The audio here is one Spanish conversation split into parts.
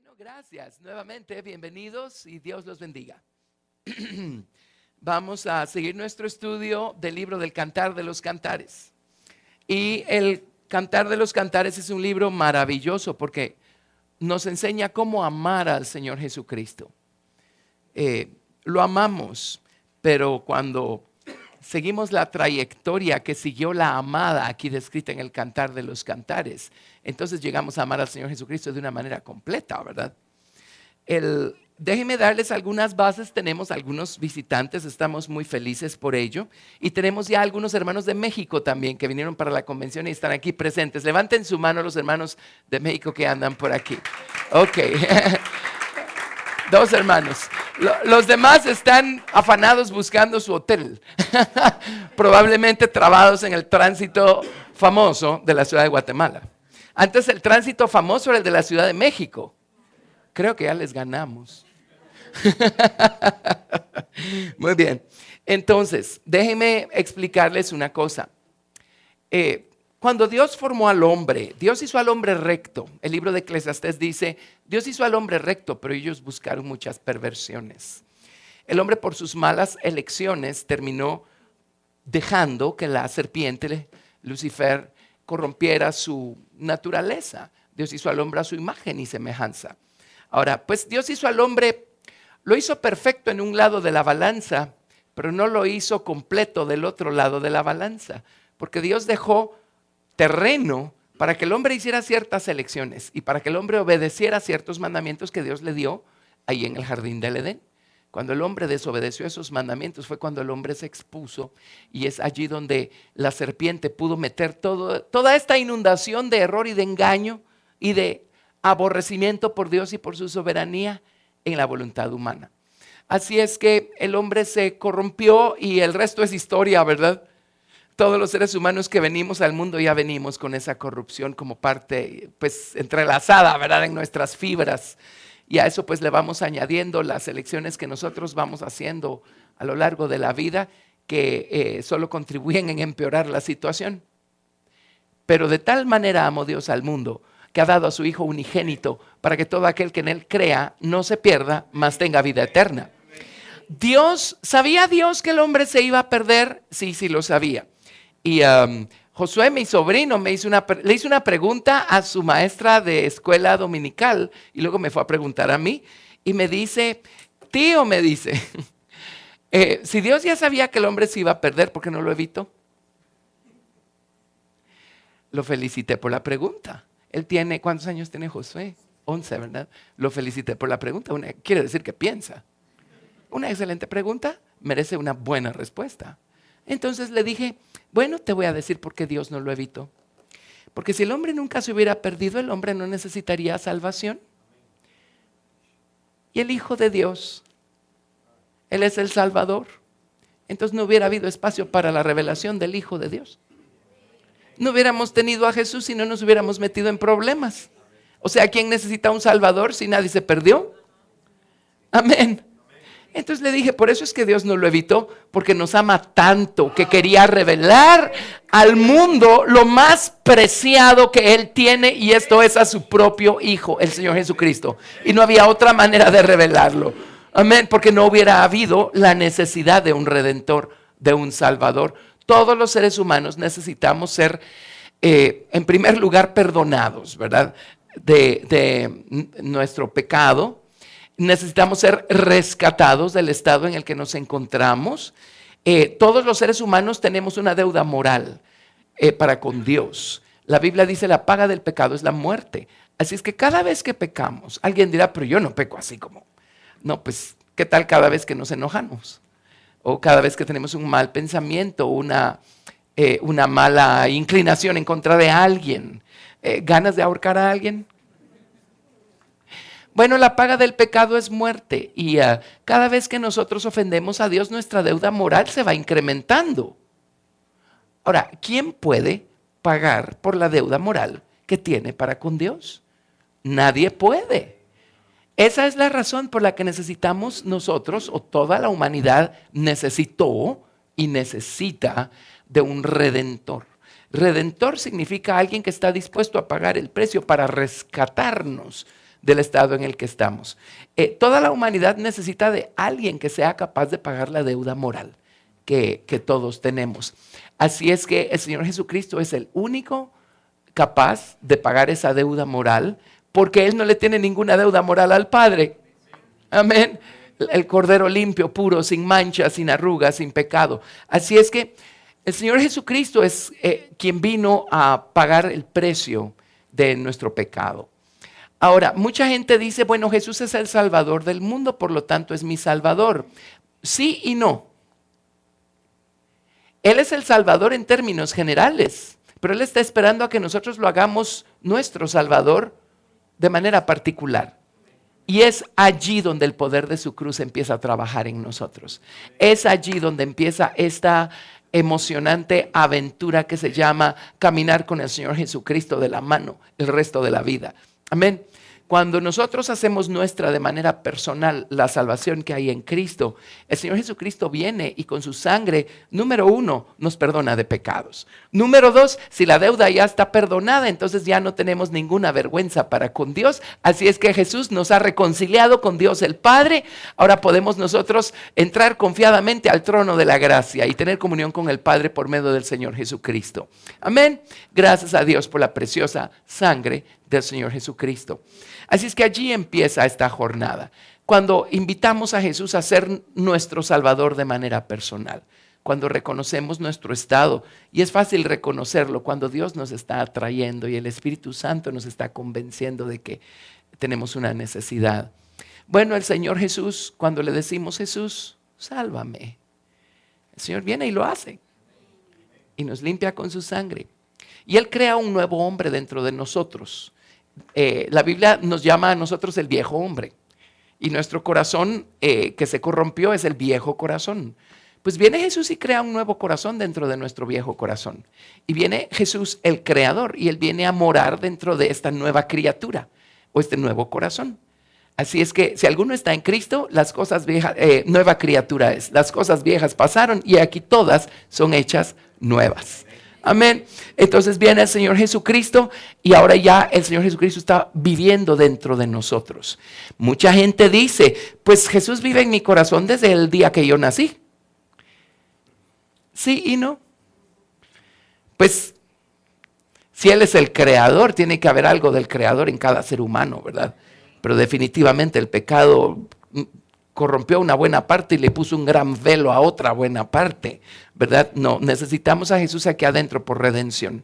Bueno, gracias. Nuevamente, bienvenidos y Dios los bendiga. Vamos a seguir nuestro estudio del libro del Cantar de los Cantares. Y el Cantar de los Cantares es un libro maravilloso porque nos enseña cómo amar al Señor Jesucristo. Lo amamos, pero cuando seguimos la trayectoria que siguió la amada aquí descrita en el Cantar de los Cantares, entonces llegamos a amar al Señor Jesucristo de una manera completa, ¿verdad? Déjenme darles algunas bases. Tenemos algunos visitantes, estamos muy felices por ello. Y tenemos ya algunos hermanos de México también que vinieron para la convención y están aquí presentes. Levanten su mano los hermanos de México que andan por aquí. Ok. Dos hermanos. Los demás están afanados buscando su hotel. Probablemente trabados en el tránsito famoso de la ciudad de Guatemala. Antes el tránsito famoso era el de la Ciudad de México. Creo que ya les ganamos. Muy bien. Entonces, déjenme explicarles una cosa. Cuando Dios formó al hombre, Dios hizo al hombre recto. El libro de Eclesiastés dice, Dios hizo al hombre recto, pero ellos buscaron muchas perversiones. El hombre por sus malas elecciones terminó dejando que la serpiente, Lucifer, corrompiera su naturaleza. Dios hizo al hombre a su imagen y semejanza. Ahora, pues Dios hizo al hombre, lo hizo perfecto en un lado de la balanza, pero no lo hizo completo del otro lado de la balanza, porque Dios dejó terreno para que el hombre hiciera ciertas elecciones y para que el hombre obedeciera ciertos mandamientos que Dios le dio ahí en el jardín del Edén. Cuando el hombre desobedeció esos mandamientos fue cuando el hombre se expuso, y es allí donde la serpiente pudo meter toda esta inundación de error y de engaño y de aborrecimiento por Dios y por su soberanía en la voluntad humana. Así es que el hombre se corrompió y el resto es historia, ¿verdad? Todos los seres humanos que venimos al mundo ya venimos con esa corrupción como parte, pues, entrelazada, ¿verdad?, en nuestras fibras. Y a eso pues le vamos añadiendo las elecciones que nosotros vamos haciendo a lo largo de la vida, que solo contribuyen en empeorar la situación. Pero de tal manera amó Dios al mundo, que ha dado a su Hijo unigénito, para que todo aquel que en Él crea no se pierda, mas tenga vida eterna. ¿Sabía Dios que el hombre se iba a perder? Sí, sí lo sabía. Y Josué, mi sobrino, le hizo una pregunta a su maestra de escuela dominical, y luego me fue a preguntar a mí, y me dice, tío, si Dios ya sabía que el hombre se iba a perder, ¿por qué no lo evitó? Lo felicité por la pregunta. Él tiene, ¿cuántos años tiene Josué? 11, ¿verdad? Lo felicité por la pregunta. Quiere decir que piensa. Una excelente pregunta merece una buena respuesta. Entonces le dije, bueno, te voy a decir por qué Dios no lo evitó. Porque si el hombre nunca se hubiera perdido, el hombre no necesitaría salvación. Y el Hijo de Dios, Él es el Salvador. Entonces no hubiera habido espacio para la revelación del Hijo de Dios. No hubiéramos tenido a Jesús si no nos hubiéramos metido en problemas. O sea, ¿quién necesita un Salvador si nadie se perdió? Amén. Entonces le dije, por eso es que Dios no lo evitó, porque nos ama tanto que quería revelar al mundo lo más preciado que Él tiene, y esto es a su propio Hijo, el Señor Jesucristo. Y no había otra manera de revelarlo. Amén, porque no hubiera habido la necesidad de un Redentor, de un Salvador. Todos los seres humanos necesitamos ser, en primer lugar, perdonados, ¿verdad? De nuestro pecado. Necesitamos ser rescatados del estado en el que nos encontramos. Todos los seres humanos tenemos una deuda moral para con Dios. La Biblia dice, la paga del pecado es la muerte. Así es que cada vez que pecamos, alguien dirá, pero yo no peco así como. No, pues, ¿qué tal cada vez que nos enojamos? O cada vez que tenemos un mal pensamiento, una mala inclinación en contra de alguien, ganas de ahorcar a alguien. Bueno, la paga del pecado es muerte, y cada vez que nosotros ofendemos a Dios, nuestra deuda moral se va incrementando. Ahora, ¿quién puede pagar por la deuda moral que tiene para con Dios? Nadie puede. Esa es la razón por la que necesitamos nosotros, o toda la humanidad necesitó y necesita de un redentor. Redentor significa alguien que está dispuesto a pagar el precio para rescatarnos del estado en el que estamos. Toda la humanidad necesita de alguien que sea capaz de pagar la deuda moral que todos tenemos. Así es que el Señor Jesucristo es el único capaz de pagar esa deuda moral, porque Él no le tiene ninguna deuda moral al Padre. Amén. El Cordero limpio, puro, sin mancha, sin arrugas, sin pecado. Así es que el Señor Jesucristo es quien vino a pagar el precio de nuestro pecado. Ahora, mucha gente dice, bueno, Jesús es el Salvador del mundo, por lo tanto es mi Salvador. Sí y no. Él es el Salvador en términos generales, pero Él está esperando a que nosotros lo hagamos nuestro Salvador de manera particular. Y es allí donde el poder de su cruz empieza a trabajar en nosotros. Es allí donde empieza esta emocionante aventura que se llama caminar con el Señor Jesucristo de la mano el resto de la vida. Amén. Cuando nosotros hacemos nuestra de manera personal la salvación que hay en Cristo, el Señor Jesucristo viene y con su sangre, número 1, nos perdona de pecados. Número 2, si la deuda ya está perdonada, entonces ya no tenemos ninguna vergüenza para con Dios. Así es que Jesús nos ha reconciliado con Dios el Padre. Ahora podemos nosotros entrar confiadamente al trono de la gracia y tener comunión con el Padre por medio del Señor Jesucristo. Amén. Gracias a Dios por la preciosa sangre del Señor Jesucristo. Así es que allí empieza esta jornada, cuando invitamos a Jesús a ser nuestro Salvador de manera personal, cuando reconocemos nuestro estado, y es fácil reconocerlo cuando Dios nos está atrayendo y el Espíritu Santo nos está convenciendo de que tenemos una necesidad. Bueno, el Señor Jesús, cuando le decimos, Jesús, sálvame, el Señor viene y lo hace, y nos limpia con su sangre, y Él crea un nuevo hombre dentro de nosotros. La Biblia nos llama a nosotros el viejo hombre y nuestro corazón que se corrompió es el viejo corazón. Pues viene Jesús y crea un nuevo corazón dentro de nuestro viejo corazón. Y viene Jesús el creador y Él viene a morar dentro de esta nueva criatura o este nuevo corazón. Así es que si alguno está en Cristo, las cosas viejas, nueva criatura es. Las cosas viejas pasaron y aquí todas son hechas nuevas. Amén. Entonces viene el Señor Jesucristo y ahora ya el Señor Jesucristo está viviendo dentro de nosotros. Mucha gente dice, pues Jesús vive en mi corazón desde el día que yo nací. Sí y no. Pues si Él es el creador, tiene que haber algo del creador en cada ser humano, ¿verdad? Pero definitivamente el pecado corrompió una buena parte y le puso un gran velo a otra buena parte, ¿verdad? No, necesitamos a Jesús aquí adentro por redención,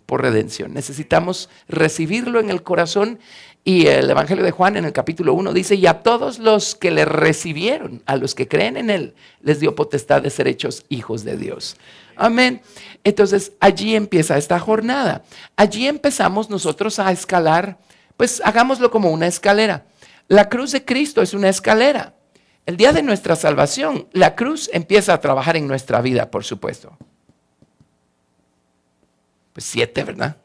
por redención. Necesitamos recibirlo en el corazón y el Evangelio de Juan en el capítulo 1 dice, y a todos los que le recibieron, a los que creen en Él, les dio potestad de ser hechos hijos de Dios. Amén. Entonces allí empieza esta jornada. Allí empezamos nosotros a escalar, pues hagámoslo como una escalera. La cruz de Cristo es una escalera. El día de nuestra salvación, la cruz empieza a trabajar en nuestra vida, por supuesto. Pues 7, ¿verdad?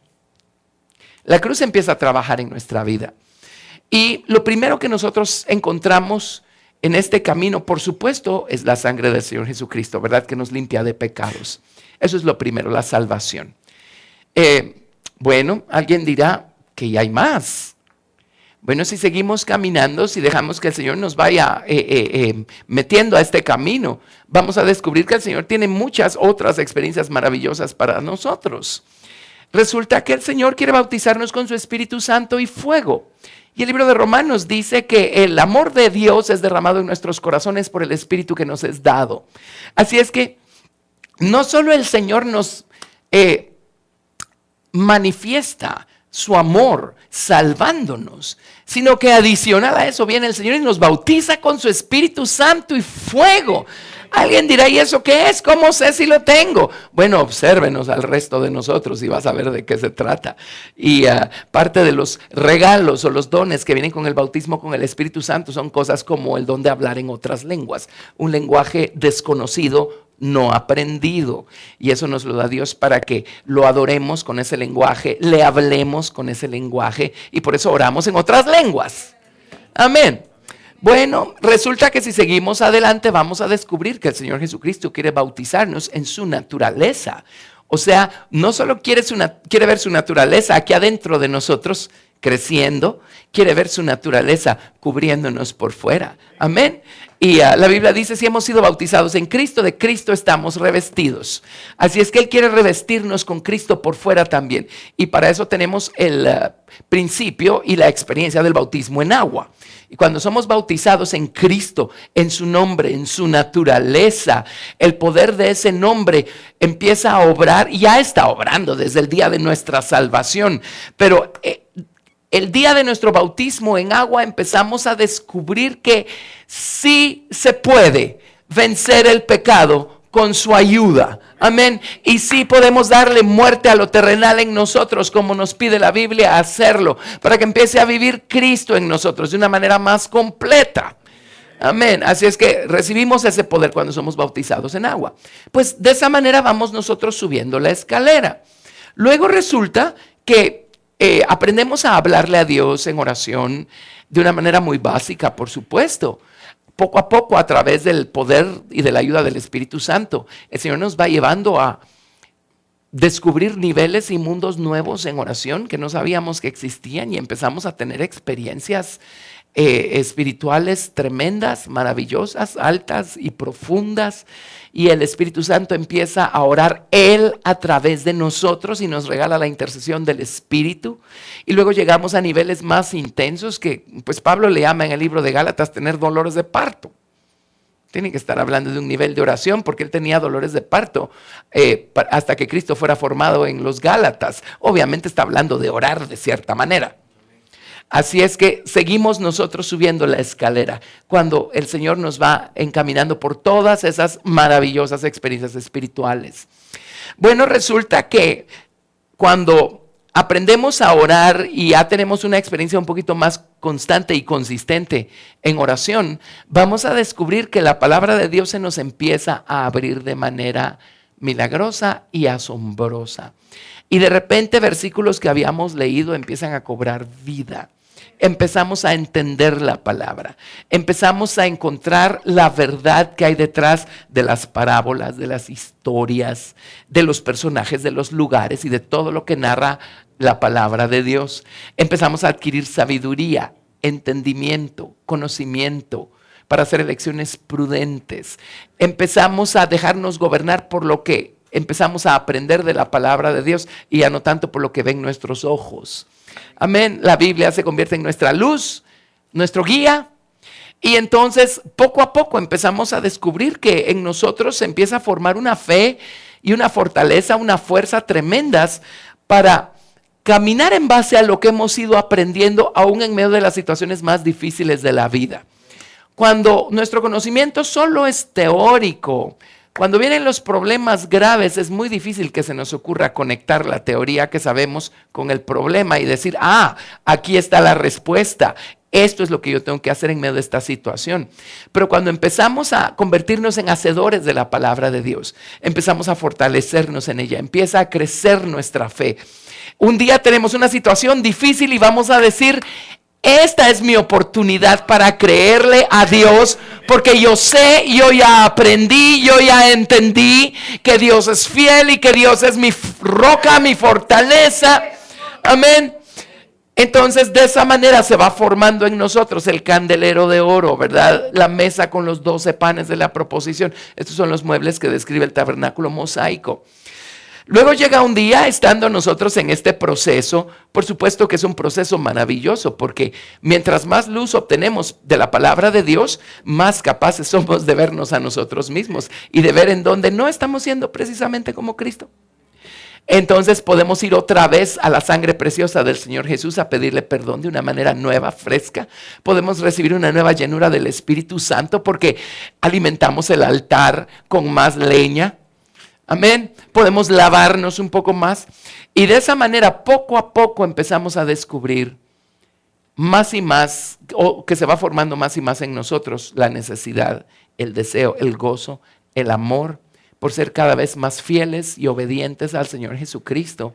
La cruz empieza a trabajar en nuestra vida. Y lo primero que nosotros encontramos en este camino, por supuesto, es la sangre del Señor Jesucristo, ¿verdad? Que nos limpia de pecados. Eso es lo primero, la salvación. Bueno, alguien dirá que ya hay más. Bueno, si seguimos caminando, si dejamos que el Señor nos vaya metiendo a este camino, vamos a descubrir que el Señor tiene muchas otras experiencias maravillosas para nosotros. Resulta que el Señor quiere bautizarnos con su Espíritu Santo y fuego. Y el libro de Romanos dice que el amor de Dios es derramado en nuestros corazones por el Espíritu que nos es dado. Así es que no solo el Señor nos manifiesta su amor salvándonos, sino que adicional a eso viene el Señor y nos bautiza con su Espíritu Santo y fuego. Alguien dirá, ¿y eso qué es? ¿Cómo sé si lo tengo? Bueno, obsérvenos al resto de nosotros y vas a ver de qué se trata. Y parte de los regalos o los dones que vienen con el bautismo con el Espíritu Santo son cosas como el don de hablar en otras lenguas, un lenguaje desconocido, no aprendido, y eso nos lo da Dios para que lo adoremos con ese lenguaje, le hablemos con ese lenguaje, y por eso oramos en otras lenguas. Amén. Bueno, resulta que si seguimos adelante vamos a descubrir que el Señor Jesucristo quiere bautizarnos en su naturaleza. O sea, no solo quiere ver su naturaleza aquí adentro de nosotros, creciendo, quiere ver su naturaleza cubriéndonos por fuera. Amén. Y la Biblia dice, si hemos sido bautizados en Cristo, de Cristo estamos revestidos. Así es que Él quiere revestirnos con Cristo por fuera también. Y para eso tenemos el principio y la experiencia del bautismo en agua. Y cuando somos bautizados en Cristo, en su nombre, en su naturaleza, el poder de ese nombre empieza a obrar, y ya está obrando desde el día de nuestra salvación. Pero el día de nuestro bautismo en agua empezamos a descubrir que sí se puede vencer el pecado con su ayuda. Amén. Y sí podemos darle muerte a lo terrenal en nosotros, como nos pide la Biblia hacerlo, para que empiece a vivir Cristo en nosotros de una manera más completa. Amén. Así es que recibimos ese poder cuando somos bautizados en agua. Pues de esa manera vamos nosotros subiendo la escalera. Luego resulta que aprendemos a hablarle a Dios en oración de una manera muy básica, por supuesto. Poco a poco, a través del poder y de la ayuda del Espíritu Santo, el Señor nos va llevando a descubrir niveles y mundos nuevos en oración que no sabíamos que existían, y empezamos a tener experiencias espirituales tremendas, maravillosas, altas y profundas. Y el Espíritu Santo empieza a orar Él a través de nosotros y nos regala la intercesión del Espíritu. Y luego llegamos a niveles más intensos que pues Pablo le llama en el libro de Gálatas tener dolores de parto. Tiene que estar hablando de un nivel de oración, porque él tenía dolores de parto hasta que Cristo fuera formado en los Gálatas. Obviamente está hablando de orar de cierta manera. Así es que seguimos nosotros subiendo la escalera cuando el Señor nos va encaminando por todas esas maravillosas experiencias espirituales. Bueno, resulta que cuando aprendemos a orar y ya tenemos una experiencia un poquito más constante y consistente en oración, vamos a descubrir que la palabra de Dios se nos empieza a abrir de manera milagrosa y asombrosa. Y de repente versículos que habíamos leído empiezan a cobrar vida. Empezamos a entender la palabra, empezamos a encontrar la verdad que hay detrás de las parábolas, de las historias, de los personajes, de los lugares y de todo lo que narra la palabra de Dios. Empezamos a adquirir sabiduría, entendimiento, conocimiento para hacer elecciones prudentes. Empezamos a dejarnos gobernar por lo que empezamos a aprender de la palabra de Dios y ya no tanto por lo que ven nuestros ojos. Amén. La Biblia se convierte en nuestra luz, nuestro guía. Y entonces poco a poco empezamos a descubrir que en nosotros se empieza a formar una fe y una fortaleza, una fuerza tremendas para caminar en base a lo que hemos ido aprendiendo aún en medio de las situaciones más difíciles de la vida. Cuando nuestro conocimiento solo es teórico, cuando vienen los problemas graves, es muy difícil que se nos ocurra conectar la teoría que sabemos con el problema y decir, aquí está la respuesta. Esto es lo que yo tengo que hacer en medio de esta situación. Pero cuando empezamos a convertirnos en hacedores de la palabra de Dios, empezamos a fortalecernos en ella, empieza a crecer nuestra fe. Un día tenemos una situación difícil y vamos a decir, esta es mi oportunidad para creerle a Dios, porque yo sé, yo ya aprendí, yo ya entendí que Dios es fiel y que Dios es mi roca, mi fortaleza. Amén. Entonces de esa manera se va formando en nosotros el candelero de oro, ¿verdad? La mesa con los 12 panes de la proposición. Estos son los muebles que describe el tabernáculo mosaico. Luego llega un día, estando nosotros en este proceso, por supuesto que es un proceso maravilloso, porque mientras más luz obtenemos de la palabra de Dios, más capaces somos de vernos a nosotros mismos y de ver en dónde no estamos siendo precisamente como Cristo. Entonces podemos ir otra vez a la sangre preciosa del Señor Jesús a pedirle perdón de una manera nueva, fresca. Podemos recibir una nueva llenura del Espíritu Santo porque alimentamos el altar con más leña. Amén. Podemos lavarnos un poco más. Y de esa manera, poco a poco empezamos a descubrir más y más, o que se va formando más y más en nosotros, la necesidad, el deseo, el gozo, el amor, por ser cada vez más fieles y obedientes al Señor Jesucristo.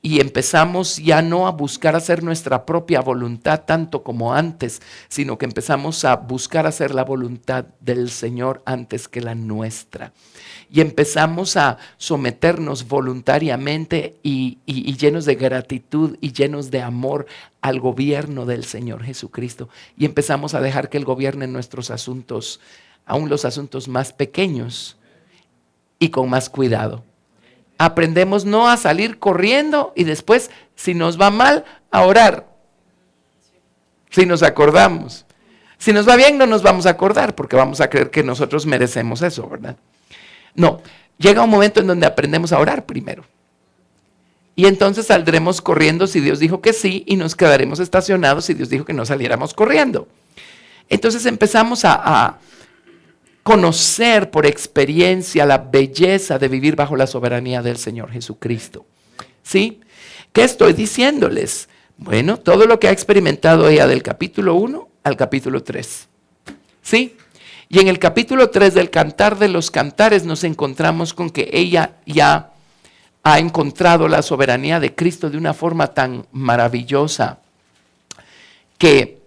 y empezamos ya no a buscar hacer nuestra propia voluntad tanto como antes, sino que empezamos a buscar hacer la voluntad del Señor antes que la nuestra. Y empezamos a someternos voluntariamente y llenos de gratitud y llenos de amor al gobierno del Señor Jesucristo. Y empezamos a dejar que Él gobierne nuestros asuntos, aún los asuntos más pequeños, y con más cuidado. Aprendemos no a salir corriendo y después, si nos va mal, a orar. Si nos acordamos. Si nos va bien, no nos vamos a acordar porque vamos a creer que nosotros merecemos eso, ¿verdad? No, llega un momento en donde aprendemos a orar primero. Y entonces saldremos corriendo si Dios dijo que sí, y nos quedaremos estacionados si Dios dijo que no saliéramos corriendo. Entonces empezamos a conocer por experiencia la belleza de vivir bajo la soberanía del Señor Jesucristo. ¿Sí? ¿Qué estoy diciéndoles? Bueno, todo lo que ha experimentado ella del capítulo 1 al capítulo 3. ¿Sí? Y en el capítulo 3 del Cantar de los Cantares nos encontramos con que ella ya ha encontrado la soberanía de Cristo de una forma tan maravillosa que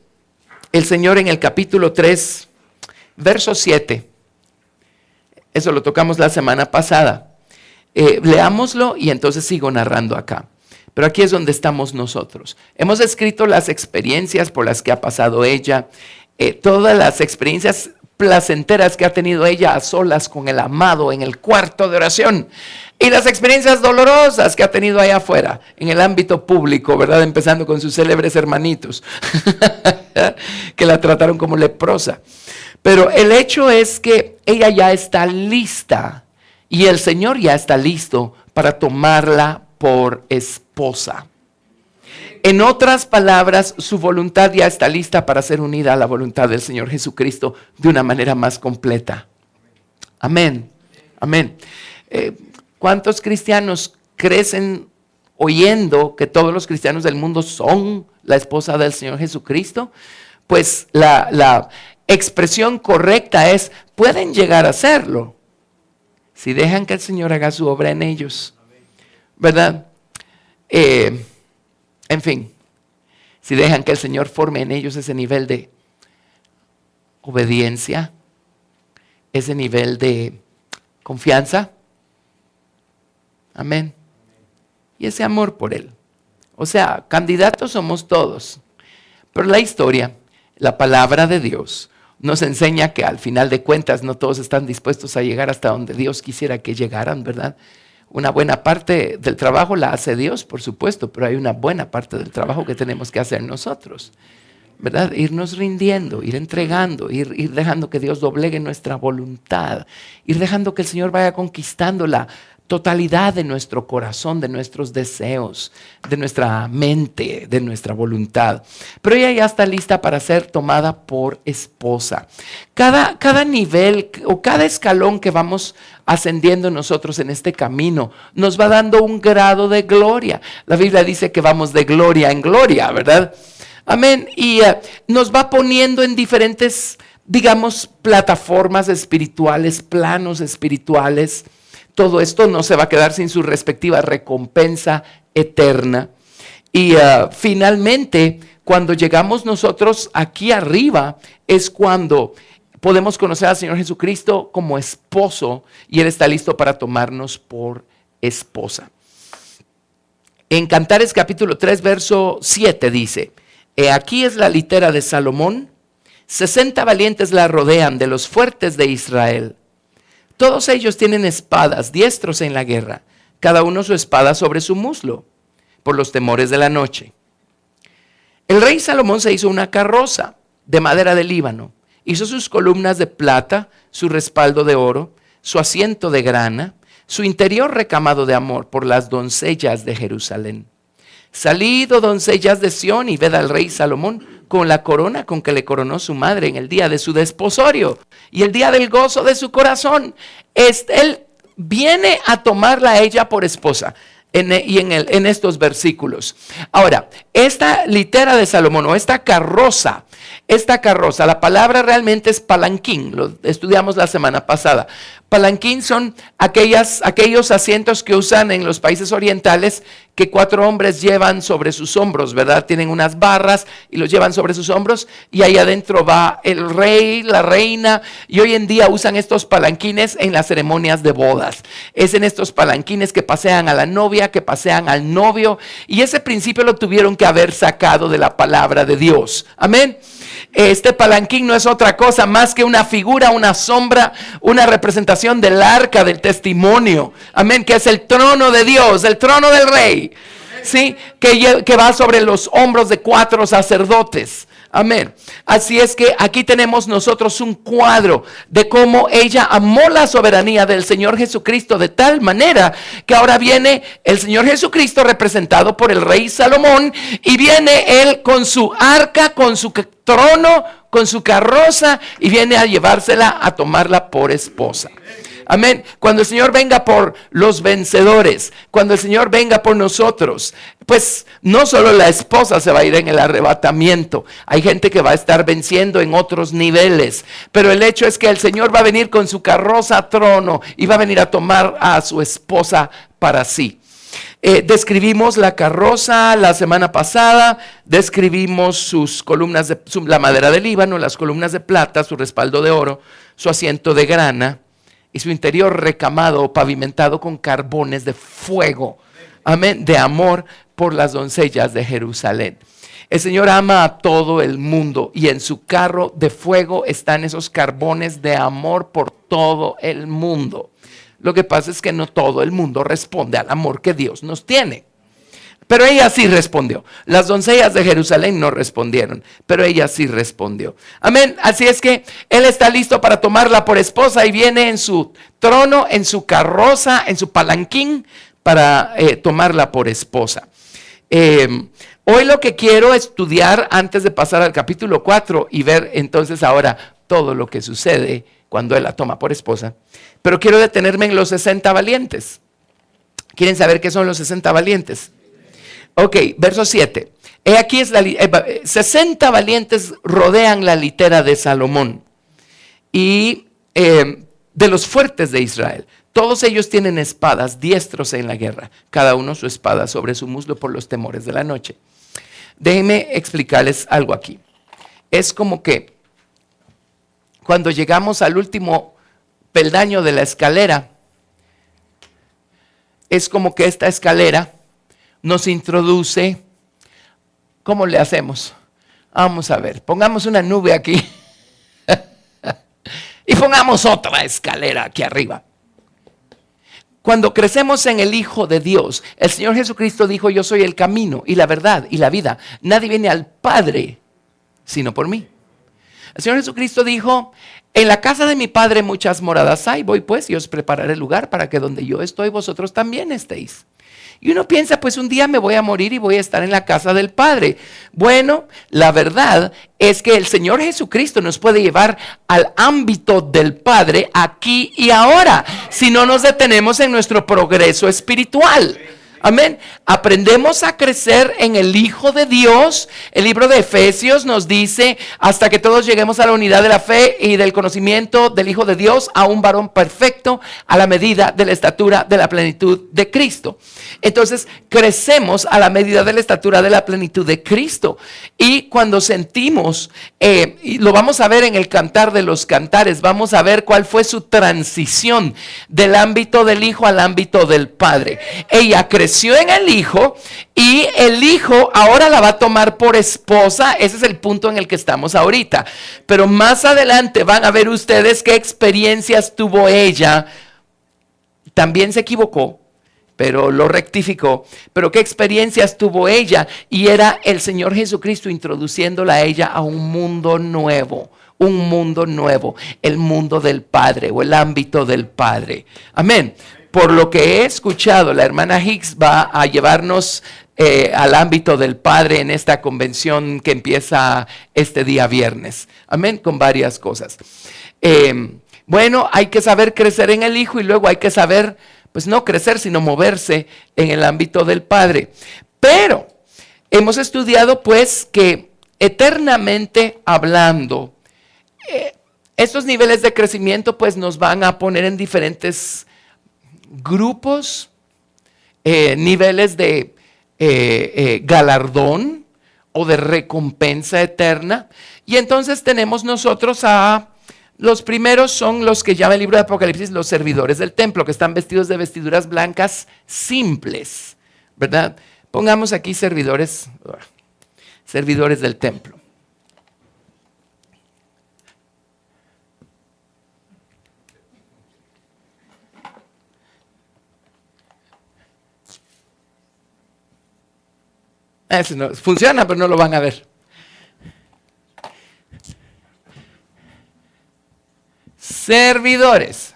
el Señor en el capítulo 3, verso 7, eso lo tocamos la semana pasada, leámoslo y entonces sigo narrando acá. Pero aquí es donde estamos nosotros. Hemos escrito las experiencias por las que ha pasado ella, todas las experiencias placenteras que ha tenido ella a solas con el amado en el cuarto de oración, y las experiencias dolorosas que ha tenido allá afuera, en el ámbito público, ¿verdad? Empezando con sus célebres hermanitos, que la trataron como leprosa. Pero el hecho es que ella ya está lista, y el Señor ya está listo para tomarla por esposa. En otras palabras, su voluntad ya está lista para ser unida a la voluntad del Señor Jesucristo de una manera más completa. Amén. Amén. ¿Cuántos cristianos crecen oyendo que todos los cristianos del mundo son la esposa del Señor Jesucristo? Pues la expresión correcta es, pueden llegar a serlo si dejan que el Señor haga su obra en ellos, ¿verdad? En fin, si dejan que el Señor forme en ellos ese nivel de obediencia, ese nivel de confianza, amén, y ese amor por Él. O sea, candidatos somos todos, pero la historia, la palabra de Dios, nos enseña que al final de cuentas no todos están dispuestos a llegar hasta donde Dios quisiera que llegaran, ¿verdad? Una buena parte del trabajo la hace Dios, por supuesto, pero hay una buena parte del trabajo que tenemos que hacer nosotros, ¿verdad? Irnos rindiendo, ir entregando, ir dejando que Dios doblegue nuestra voluntad, ir dejando que el Señor vaya conquistando la totalidad de nuestro corazón, de nuestros deseos, de nuestra mente, de nuestra voluntad. Pero ella ya está lista para ser tomada por esposa. Cada nivel o cada escalón que vamos ascendiendo nosotros en este camino nos va dando un grado de gloria. La Biblia dice que vamos de gloria en gloria, ¿verdad? Amén. Y nos va poniendo en diferentes, digamos, plataformas espirituales, planos espirituales. Todo esto no se va a quedar sin su respectiva recompensa eterna. Y finalmente, cuando llegamos nosotros aquí arriba, es cuando podemos conocer al Señor Jesucristo como esposo y Él está listo para tomarnos por esposa. En Cantares capítulo 3, verso 7 dice, He aquí es la litera de Salomón, 60 valientes la rodean de los fuertes de Israel. Todos ellos tienen espadas, diestros en la guerra, cada uno su espada sobre su muslo, por los temores de la noche. El rey Salomón se hizo una carroza de madera de Líbano, hizo sus columnas de plata, su respaldo de oro, su asiento de grana, su interior recamado de amor por las doncellas de Jerusalén. Salid, oh doncellas de Sión, y ved al rey Salomón con la corona con que le coronó su madre en el día de su desposorio y el día del gozo de su corazón. Él viene a tomarla a ella por esposa en estos versículos. Ahora, esta litera de Salomón o esta carroza, la palabra realmente es palanquín, lo estudiamos la semana pasada. Palanquín son aquellos asientos que usan en los países orientales que 4 hombres llevan sobre sus hombros, ¿verdad? Tienen unas barras y los llevan sobre sus hombros y ahí adentro va el rey, la reina, y hoy en día usan estos palanquines en las ceremonias de bodas. Es en estos palanquines que pasean a la novia, que pasean al novio, y ese principio lo tuvieron que haber sacado de la palabra de Dios. Amén. Este palanquín no es otra cosa más que una figura, una sombra, una representación del arca del testimonio. Amén, que es el trono de Dios, el trono del rey. Sí, que va sobre los hombros de 4 sacerdotes. Amén. Así es que aquí tenemos nosotros un cuadro de cómo ella amó la soberanía del Señor Jesucristo de tal manera que ahora viene el Señor Jesucristo representado por el rey Salomón y viene él con su arca, con su trono, con su carroza y viene a llevársela, a tomarla por esposa. Amén. Cuando el Señor venga por los vencedores, cuando el Señor venga por nosotros, pues no solo la esposa se va a ir en el arrebatamiento. Hay gente que va a estar venciendo en otros niveles. Pero el hecho es que el Señor va a venir con su carroza a trono y va a venir a tomar a su esposa para sí. Describimos la carroza la semana pasada, describimos sus columnas, la madera de Líbano, las columnas de plata, su respaldo de oro, su asiento de grana y su interior recamado o pavimentado con carbones de fuego, amén, de amor por las doncellas de Jerusalén. El Señor ama a todo el mundo y en su carro de fuego están esos carbones de amor por todo el mundo. Lo que pasa es que no todo el mundo responde al amor que Dios nos tiene. Pero ella sí respondió. Las doncellas de Jerusalén no respondieron, pero ella sí respondió. Amén. Así es que él está listo para tomarla por esposa y viene en su trono, en su carroza, en su palanquín para tomarla por esposa. Hoy lo que quiero estudiar antes de pasar al capítulo 4 y ver entonces ahora todo lo que sucede cuando él la toma por esposa. Pero quiero detenerme en los 60 valientes. ¿Quieren saber qué son los 60 valientes? Ok, verso 7. Aquí es 60 valientes rodean la litera de Salomón y de los fuertes de Israel. Todos ellos tienen espadas, diestros en la guerra, cada uno su espada sobre su muslo por los temores de la noche. Déjenme explicarles algo aquí. Es como que cuando llegamos al último peldaño de la escalera, es como que esta escalera nos introduce. ¿Cómo le hacemos? Vamos a ver, pongamos una nube aquí y pongamos otra escalera aquí arriba. Cuando crecemos en el Hijo de Dios, el Señor Jesucristo dijo: yo soy el camino y la verdad y la vida. Nadie viene al Padre sino por mí. El Señor Jesucristo dijo: en la casa de mi Padre muchas moradas hay, voy pues y os prepararé lugar para que donde yo estoy vosotros también estéis. Y uno piensa, pues un día me voy a morir y voy a estar en la casa del Padre. Bueno, la verdad es que el Señor Jesucristo nos puede llevar al ámbito del Padre aquí y ahora, si no nos detenemos en nuestro progreso espiritual. Amén. Aprendemos a crecer en el Hijo de Dios. El libro de Efesios nos dice: hasta que todos lleguemos a la unidad de la fe y del conocimiento del Hijo de Dios, a un varón perfecto, a la medida de la estatura de la plenitud de Cristo. Entonces crecemos a la medida de la estatura de la plenitud de Cristo. Y cuando sentimos, y lo vamos a ver en el Cantar de los Cantares, vamos a ver cuál fue su transición del ámbito del Hijo al ámbito del Padre. Ella creció en el Hijo y el Hijo ahora la va a tomar por esposa. Ese es el punto en el que estamos ahorita. Pero más adelante van a ver ustedes qué experiencias tuvo ella. También se equivocó, pero lo rectificó. Pero qué experiencias tuvo ella, y era el Señor Jesucristo introduciéndola a ella a un mundo nuevo. Un mundo nuevo, el mundo del Padre o el ámbito del Padre. Amén. Por lo que he escuchado, la hermana Hicks va a llevarnos al ámbito del Padre en esta convención que empieza este día viernes. Amén, con varias cosas. Bueno, hay que saber crecer en el Hijo y luego hay que saber, pues no crecer, sino moverse en el ámbito del Padre. Pero hemos estudiado pues que eternamente hablando, Estos niveles de crecimiento pues nos van a poner en diferentes grupos, niveles de galardón o de recompensa eterna. Y entonces tenemos nosotros los primeros son los que llama el libro de Apocalipsis los servidores del templo, que están vestidos de vestiduras blancas simples, ¿verdad? Pongamos aquí servidores del templo. Eso no funciona, pero no lo van a ver. Servidores.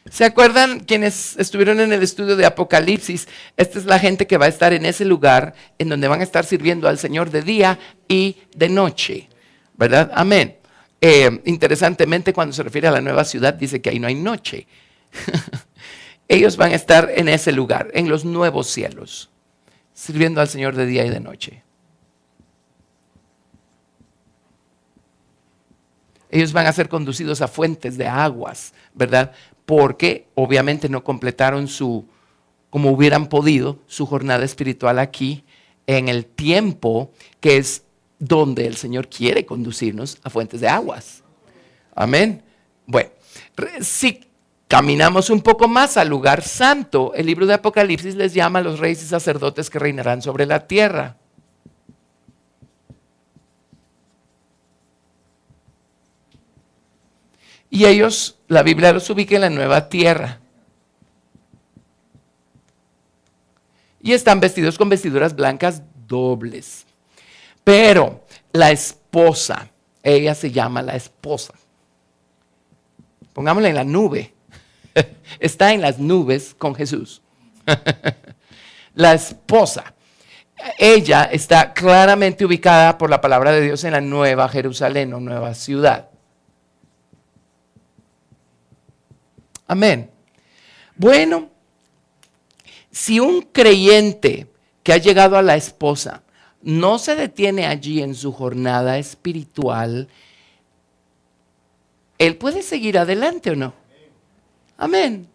¿Se acuerdan quienes estuvieron en el estudio de Apocalipsis? Esta es la gente que va a estar en ese lugar en donde van a estar sirviendo al Señor de día y de noche, ¿verdad? Amén. Interesantemente, cuando se refiere a la nueva ciudad, dice que ahí no hay noche. Ellos van a estar en ese lugar, en los nuevos cielos, sirviendo al Señor de día y de noche. Ellos van a ser conducidos a fuentes de aguas, ¿verdad? Porque obviamente no completaron como hubieran podido, su jornada espiritual aquí, en el tiempo que es donde el Señor quiere conducirnos a fuentes de aguas. Amén. Bueno, si caminamos un poco más al lugar santo, el libro de Apocalipsis les llama a los reyes y sacerdotes que reinarán sobre la tierra. Y ellos, la Biblia los ubica en la nueva tierra. Y están vestidos con vestiduras blancas dobles. Pero la esposa, ella se llama la esposa. Pongámosla en la nube. Está en las nubes con Jesús. La esposa. Ella está claramente ubicada por la palabra de Dios en la nueva Jerusalén o nueva ciudad. Amén. Bueno, si un creyente que ha llegado a la esposa no se detiene allí en su jornada espiritual, él puede seguir adelante o no. Amén.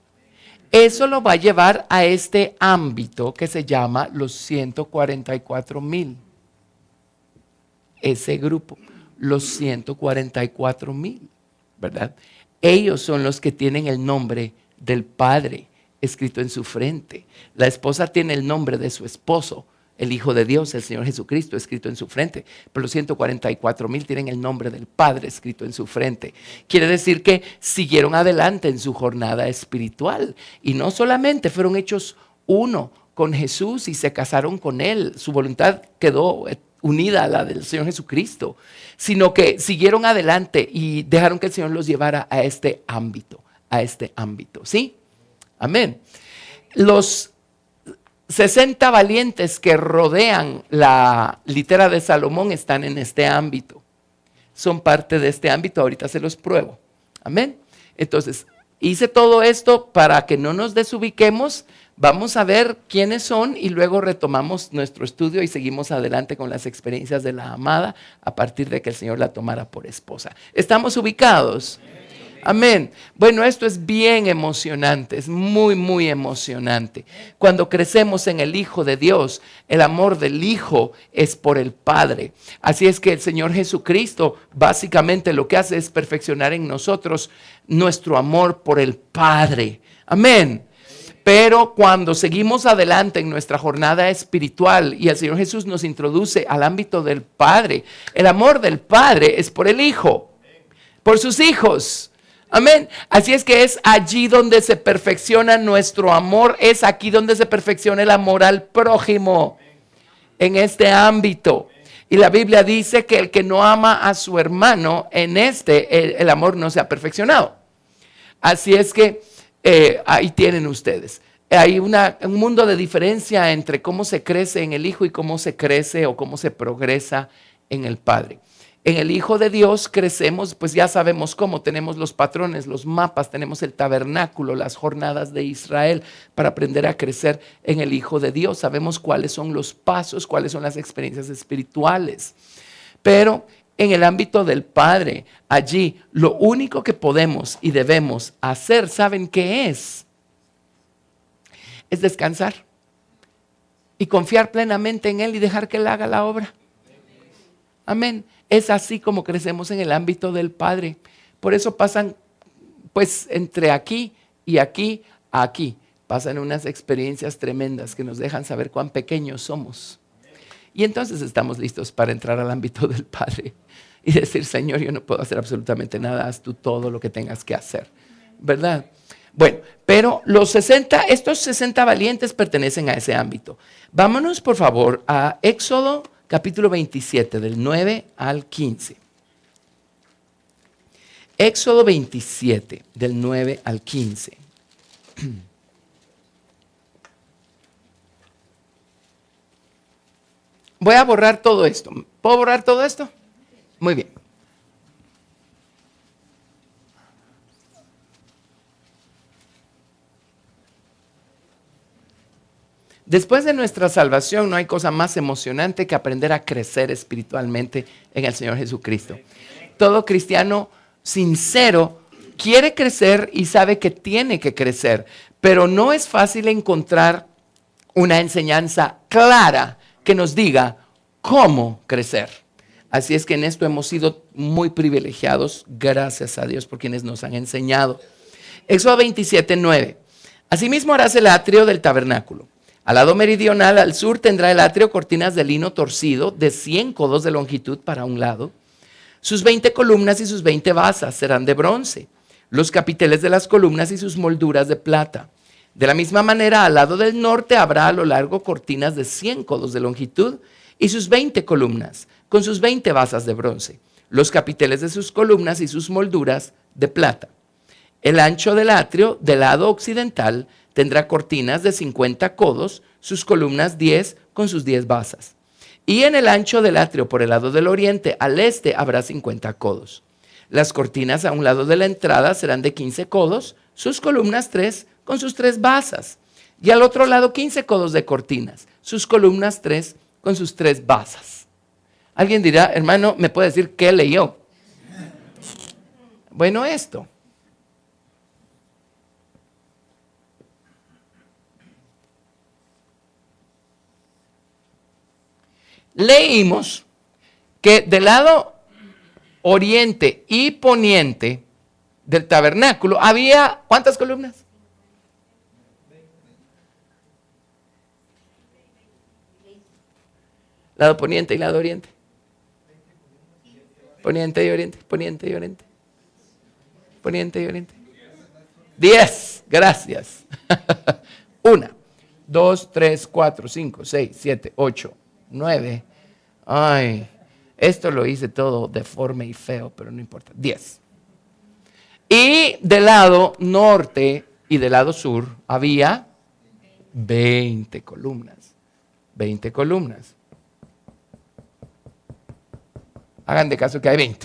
Eso lo va a llevar a este ámbito que se llama los 144,000. Ese grupo, los 144,000, ¿verdad? Ellos son los que tienen el nombre del Padre escrito en su frente. La esposa tiene el nombre de su esposo, el Hijo de Dios, el Señor Jesucristo, escrito en su frente. Pero los 144,000 tienen el nombre del Padre escrito en su frente. Quiere decir que siguieron adelante en su jornada espiritual. Y no solamente fueron hechos uno con Jesús y se casaron con Él. Su voluntad quedó unida a la del Señor Jesucristo. Sino que siguieron adelante y dejaron que el Señor los llevara a este ámbito. ¿Sí? Amén. Los 60 valientes que rodean la litera de Salomón están en este ámbito. Son parte de este ámbito, ahorita se los pruebo. Amén. Entonces, hice todo esto para que no nos desubiquemos. Vamos a ver quiénes son y luego retomamos nuestro estudio y seguimos adelante con las experiencias de la amada a partir de que el Señor la tomara por esposa. ¿Estamos ubicados? Amén. Bueno, esto es bien emocionante, es muy, muy emocionante. Cuando crecemos en el Hijo de Dios, el amor del Hijo es por el Padre. Así es que el Señor Jesucristo básicamente lo que hace es perfeccionar en nosotros nuestro amor por el Padre. Amén. Pero cuando seguimos adelante en nuestra jornada espiritual y el Señor Jesús nos introduce al ámbito del Padre, el amor del Padre es por el Hijo, por sus hijos. Amén. Así es que es allí donde se perfecciona nuestro amor, es aquí donde se perfecciona el amor al prójimo, en este ámbito. Y la Biblia dice que el que no ama a su hermano, en el amor no se ha perfeccionado. Así es que ahí tienen ustedes. Hay un mundo de diferencia entre cómo se crece en el Hijo y cómo se crece o cómo se progresa en el Padre. En el Hijo de Dios crecemos, pues ya sabemos cómo, tenemos los patrones, los mapas, tenemos el tabernáculo, las jornadas de Israel para aprender a crecer en el Hijo de Dios. Sabemos cuáles son los pasos, cuáles son las experiencias espirituales. Pero en el ámbito del Padre, allí lo único que podemos y debemos hacer, ¿saben qué es? Es descansar y confiar plenamente en Él y dejar que Él haga la obra. Amén. Es así como crecemos en el ámbito del Padre. Por eso pasan, pues, entre aquí y aquí a aquí. Pasan unas experiencias tremendas que nos dejan saber cuán pequeños somos. Y entonces estamos listos para entrar al ámbito del Padre y decir, Señor, yo no puedo hacer absolutamente nada, haz tú todo lo que tengas que hacer. ¿Verdad? Bueno, pero estos 60 valientes pertenecen a ese ámbito. Vámonos, por favor, a Éxodo capítulo 27, del 9 al 15. Éxodo 27, del 9 al 15. Voy a borrar todo esto. ¿Puedo borrar todo esto? Muy bien. Después de nuestra salvación no hay cosa más emocionante que aprender a crecer espiritualmente en el Señor Jesucristo. Todo cristiano sincero quiere crecer y sabe que tiene que crecer, pero no es fácil encontrar una enseñanza clara que nos diga cómo crecer. Así es que en esto hemos sido muy privilegiados, gracias a Dios por quienes nos han enseñado. Éxodo 27, 9. Asimismo harás el atrio del tabernáculo. Al lado meridional, al sur, tendrá el atrio cortinas de lino torcido de 100 codos de longitud para un lado. Sus 20 columnas y sus 20 basas serán de bronce. Los capiteles de las columnas y sus molduras de plata. De la misma manera, al lado del norte habrá a lo largo cortinas de 100 codos de longitud y sus 20 columnas, con sus 20 basas de bronce. Los capiteles de sus columnas y sus molduras de plata. El ancho del atrio del lado occidental tendrá cortinas de 50 codos, sus columnas 10 con sus 10 basas. Y en el ancho del atrio por el lado del oriente al este habrá 50 codos. Las cortinas a un lado de la entrada serán de 15 codos, sus columnas 3 con sus 3 basas. Y al otro lado 15 codos de cortinas, sus columnas 3 con sus 3 basas. Alguien dirá, hermano, ¿me puede decir qué leyó? Bueno, esto. Leímos que del lado oriente y poniente del tabernáculo había, ¿cuántas columnas? Lado poniente y lado oriente. Poniente y oriente, poniente y oriente. Poniente y oriente. 10, gracias. 1, 2, 3, 4, 5, 6, 7, 8, 9. Ay, esto lo hice todo deforme y feo, pero no importa. 10. Y del lado norte y del lado sur había 20 columnas. 20 columnas. Hagan de caso que hay 20.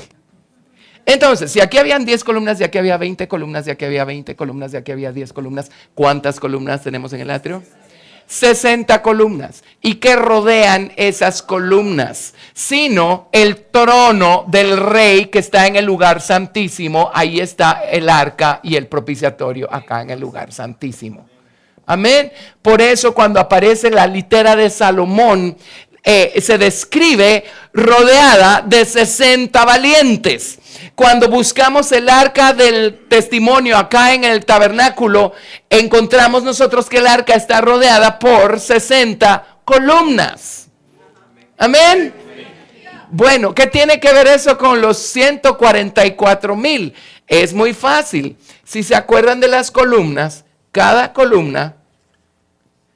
Entonces, si aquí habían 10 columnas, y aquí había 20 columnas, y aquí había 20 columnas, y aquí había 10 columnas, ¿cuántas columnas tenemos en el atrio? 60 columnas. ¿Y qué rodean esas columnas? Sino el trono del rey que está en el lugar santísimo. Ahí está el arca y el propiciatorio acá en el lugar santísimo. Amén. Por eso cuando aparece la litera de Salomón, se describe rodeada de 60 valientes. Cuando buscamos el arca del testimonio acá en el tabernáculo, encontramos nosotros que el arca está rodeada por 60 columnas. Amén. Bueno, ¿qué tiene que ver eso con los 144,000? Es muy fácil. Si se acuerdan de las columnas, cada columna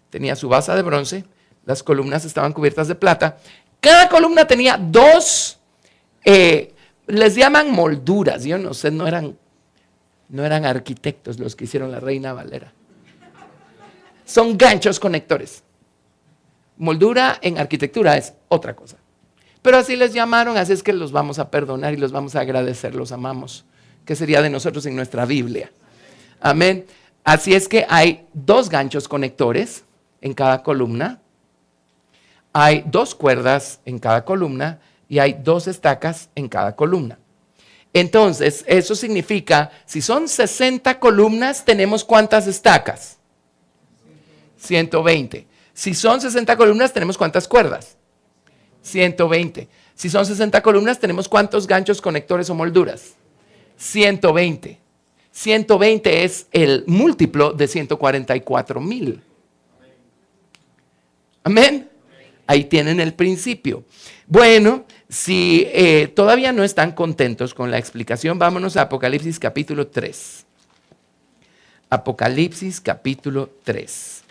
tenía su base de bronce. Las columnas estaban cubiertas de plata. Cada columna tenía dos, les llaman molduras. Yo no sé, no eran arquitectos los que hicieron la Reina Valera. Son ganchos conectores. Moldura en arquitectura es otra cosa. pero así les llamaron, así es que los vamos a perdonar y los vamos a agradecer, los amamos. ¿Qué sería de nosotros en nuestra Biblia? Amén. Así es que hay 2 ganchos conectores en cada columna, hay 2 cuerdas en cada columna y hay 2 estacas en cada columna. Entonces, eso significa, si son 60 columnas, ¿tenemos cuántas estacas? 120. Si son 60 columnas, ¿tenemos cuántas cuerdas? 120. Si son 60 columnas, ¿tenemos cuántos ganchos conectores o molduras? 120. 120 es el múltiplo de 144,000. Amén. Ahí tienen el principio. Bueno, si todavía no están contentos con la explicación, vámonos a Apocalipsis capítulo 3. Apocalipsis capítulo 3.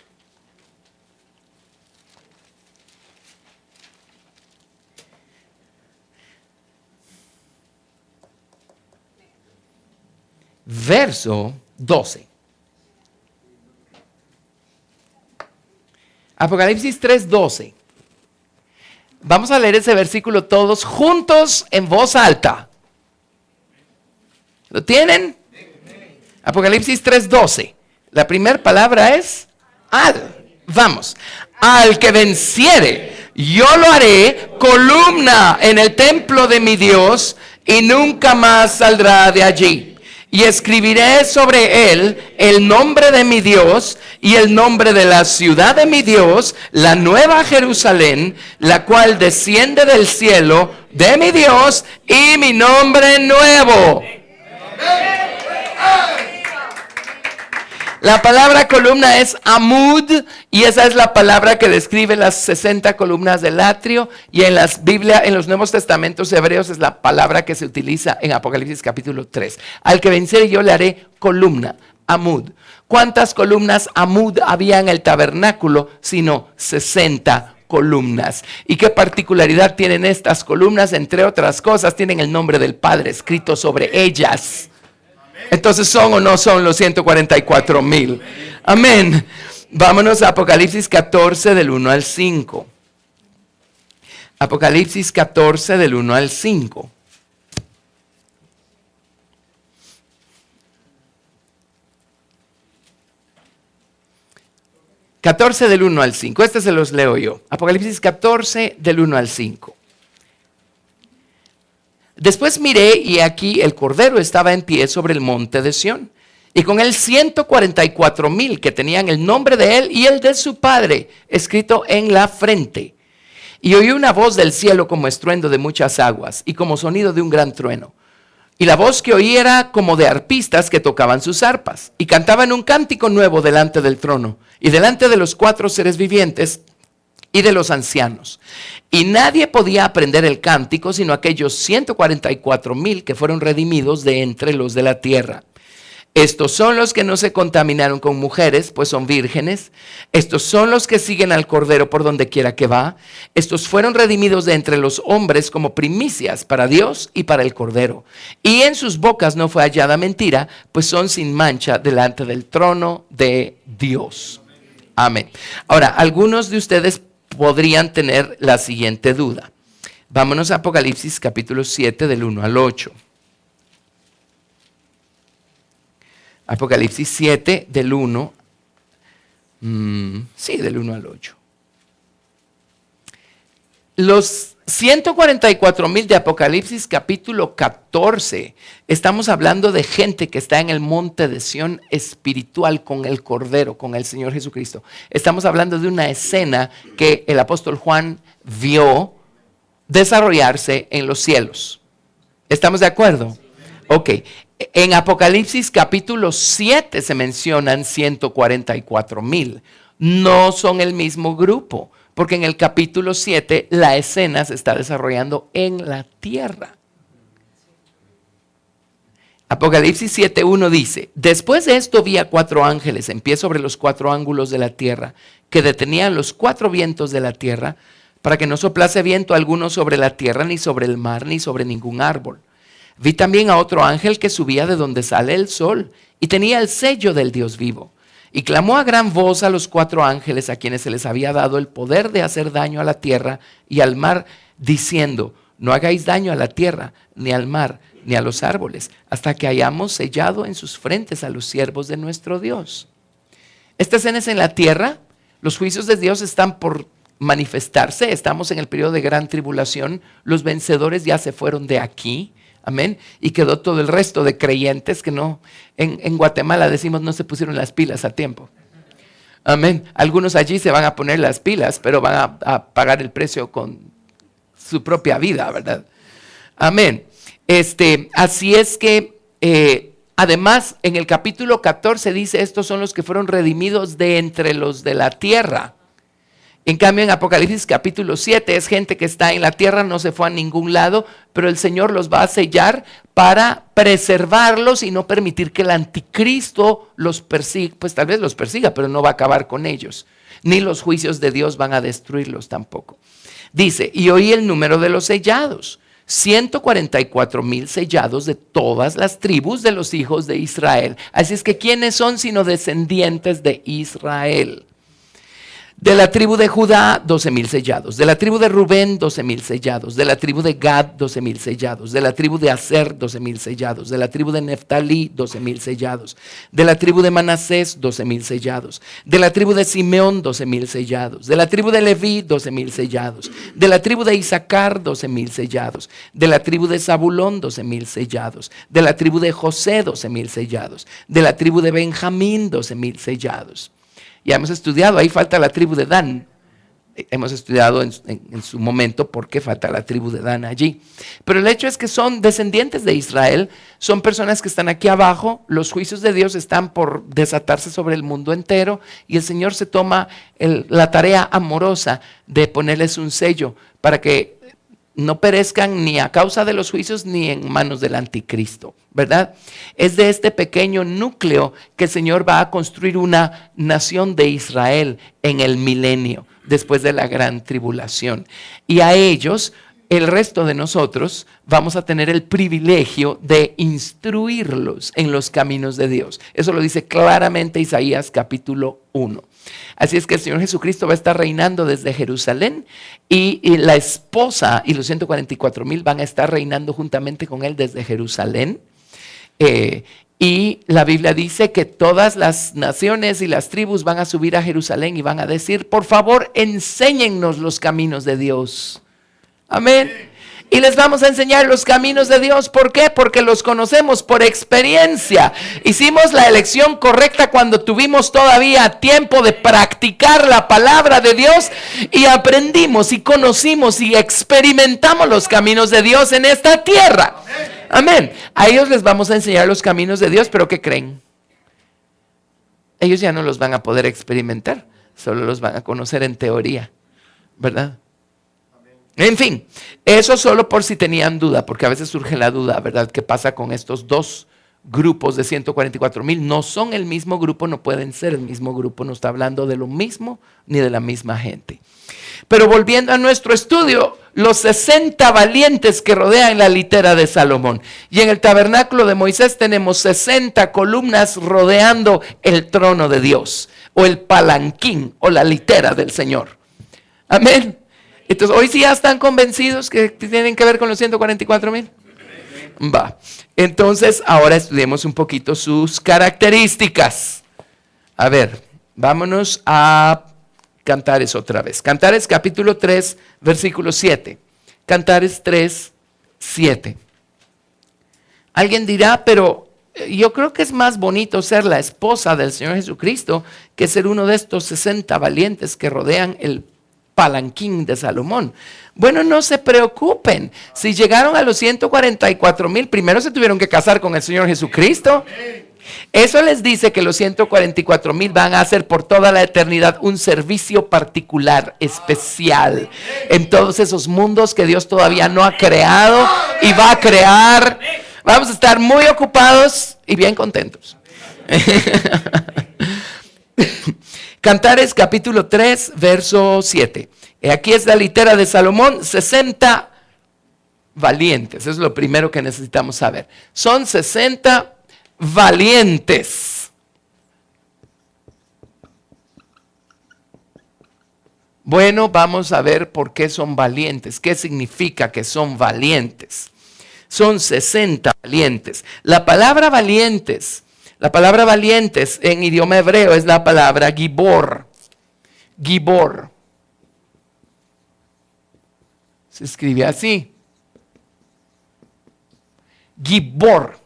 Verso 12. Apocalipsis 3:12. Vamos a leer ese versículo todos juntos en voz alta. ¿Lo tienen? Apocalipsis 3:12. La primera palabra es al. Vamos. Al que venciere, yo lo haré columna en el templo de mi Dios y nunca más saldrá de allí. Y escribiré sobre él el nombre de mi Dios y el nombre de la ciudad de mi Dios, la nueva Jerusalén, la cual desciende del cielo de mi Dios, y mi nombre nuevo. La palabra columna es amud, y esa es la palabra que describe las 60 columnas del atrio, y en las Biblia, en los Nuevos Testamentos hebreos es la palabra que se utiliza en Apocalipsis capítulo 3. Al que venciere yo le haré columna, amud. ¿Cuántas columnas amud había en el tabernáculo? Sino 60 columnas. ¿Y qué particularidad tienen estas columnas? Entre otras cosas, tienen el nombre del Padre escrito sobre ellas. Entonces, ¿son o no son los 144,000? Amén. Vámonos a Apocalipsis 14 del 1 al 5. Apocalipsis 14 del 1 al 5. ...14 del 1 al 5... Este se los leo yo. Apocalipsis 14 del 1 al 5. Después miré y aquí el Cordero estaba en pie sobre el monte de Sión, y con él 144,000 que tenían el nombre de él y el de su Padre escrito en la frente. Y oí una voz del cielo como estruendo de muchas aguas y como sonido de un gran trueno. Y la voz que oí era como de arpistas que tocaban sus arpas y cantaban un cántico nuevo delante del trono y delante de los 4 seres vivientes y de los ancianos. Y nadie podía aprender el cántico sino aquellos 144,000 que fueron redimidos de entre los de la tierra. Estos son los que no se contaminaron con mujeres, pues son vírgenes. Estos son los que siguen al Cordero por donde quiera que va. Estos fueron redimidos de entre los hombres como primicias para Dios y para el Cordero. Y en sus bocas no fue hallada mentira, pues son sin mancha delante del trono de Dios. Amén. Ahora, algunos de ustedes podrían tener la siguiente duda. Vámonos a Apocalipsis capítulo 7 del 1 al 8. Apocalipsis 7 del 1, del 1 al 8. Los 144,000 de Apocalipsis capítulo 14, estamos hablando de gente que está en el monte de Sión espiritual con el Cordero, con el Señor Jesucristo. Estamos hablando de una escena que el apóstol Juan vio desarrollarse en los cielos. ¿Estamos de acuerdo? Ok. En Apocalipsis capítulo 7 se mencionan 144,000. No son el mismo grupo, porque en el capítulo 7 la escena se está desarrollando en la tierra. Apocalipsis 7:1 dice: después de esto vi a 4 ángeles en pie sobre los 4 ángulos de la tierra, que detenían los 4 vientos de la tierra, para que no soplase viento alguno sobre la tierra, ni sobre el mar, ni sobre ningún árbol. Vi también a otro ángel que subía de donde sale el sol y tenía el sello del Dios vivo. Y clamó a gran voz a los 4 ángeles a quienes se les había dado el poder de hacer daño a la tierra y al mar diciendo: no hagáis daño a la tierra, ni al mar, ni a los árboles, hasta que hayamos sellado en sus frentes a los siervos de nuestro Dios. Esta escena es en la tierra. Los juicios de Dios están por manifestarse. Estamos en el periodo de gran tribulación. Los vencedores ya se fueron de aquí. Amén. Y quedó todo el resto de creyentes que no. En Guatemala decimos no se pusieron las pilas a tiempo. Amén. Algunos allí se van a poner las pilas, pero van a pagar el precio con su propia vida, ¿verdad? Amén. Así es que, además, en el capítulo 14 dice: estos son los que fueron redimidos de entre los de la tierra. En cambio, en Apocalipsis capítulo 7 es gente que está en la tierra, no se fue a ningún lado, pero el Señor los va a sellar para preservarlos y no permitir que el anticristo los persiga. Pues tal vez los persiga, pero no va a acabar con ellos. Ni los juicios de Dios van a destruirlos tampoco. Dice: y oí el número de los sellados. 144,000 sellados de todas las tribus de los hijos de Israel. Así es que, ¿quiénes son sino descendientes de Israel? De la tribu de Judá, 12,000 sellados. De la tribu de Rubén, 12,000 sellados. De la tribu de Gad, 12,000 sellados. De la tribu de Aser, 12,000 sellados. De la tribu de Neftalí, 12,000 sellados. De la tribu de Manasés, 12,000 sellados. De la tribu de Simeón, 12,000 sellados. De la tribu de Leví, 12,000 sellados. De la tribu de Isaacar, 12,000 sellados. De la tribu de Zabulón, 12,000 sellados. De la tribu de José, 12,000 sellados. De la tribu de Benjamín, 12,000 sellados. Ya hemos estudiado, ahí falta la tribu de Dan. Hemos estudiado en su momento por qué falta la tribu de Dan allí. Pero el hecho es que son descendientes de Israel, son personas que están aquí abajo. Los juicios de Dios están por desatarse sobre el mundo entero y el Señor se toma la tarea amorosa de ponerles un sello para que no perezcan ni a causa de los juicios ni en manos del anticristo, ¿verdad? Es de este pequeño núcleo que el Señor va a construir una nación de Israel en el milenio, después de la gran tribulación. Y a ellos, el resto de nosotros, vamos a tener el privilegio de instruirlos en los caminos de Dios. Eso lo dice claramente Isaías capítulo 1. Así es que el Señor Jesucristo va a estar reinando desde Jerusalén y la esposa y los 144,000 van a estar reinando juntamente con él desde Jerusalén. Y la Biblia dice que todas las naciones y las tribus van a subir a Jerusalén y van a decir: por favor, enséñennos los caminos de Dios. Amén. Y les vamos a enseñar los caminos de Dios. ¿Por qué? Porque los conocemos por experiencia. Hicimos la elección correcta cuando tuvimos todavía tiempo de practicar la palabra de Dios y aprendimos y conocimos y experimentamos los caminos de Dios en esta tierra. Amén. A ellos les vamos a enseñar los caminos de Dios, pero ¿qué creen? Ellos ya no los van a poder experimentar, solo los van a conocer en teoría, ¿verdad? En fin, eso solo por si tenían duda, porque a veces surge la duda, ¿verdad? ¿Qué pasa con estos dos grupos de 144,000? No son el mismo grupo, no pueden ser el mismo grupo, no está hablando de lo mismo ni de la misma gente. Pero volviendo a nuestro estudio, los 60 valientes que rodean la litera de Salomón. Y en el tabernáculo de Moisés tenemos 60 columnas rodeando el trono de Dios, o el palanquín, o la litera del Señor. Amén. Entonces, hoy sí ya están convencidos que tienen que ver con los 144,000. Va. Entonces, ahora estudiemos un poquito sus características. A ver, vámonos a Cantares otra vez. Cantares capítulo 3, versículo 7. Cantares 3, 7. Alguien dirá: pero yo creo que es más bonito ser la esposa del Señor Jesucristo que ser uno de estos 60 valientes que rodean el palanquín de Salomón. Bueno, no se preocupen. Si llegaron a los 144,000, primero se tuvieron que casar con el Señor Jesucristo. Eso les dice que los 144,000 van a hacer por toda la eternidad un servicio particular, especial, en todos esos mundos que Dios todavía no ha creado y va a crear. Vamos a estar muy ocupados y bien contentos. Cantares capítulo 3, verso 7. Aquí es la litera de Salomón, 60 valientes. Eso es lo primero que necesitamos saber. Son 60 valientes. 60 valientes. Bueno, vamos a ver por qué son valientes. ¿Qué significa que son valientes? Son 60 valientes. La palabra valientes en idioma hebreo es la palabra gibor. Gibor. Se escribe así. Gibor.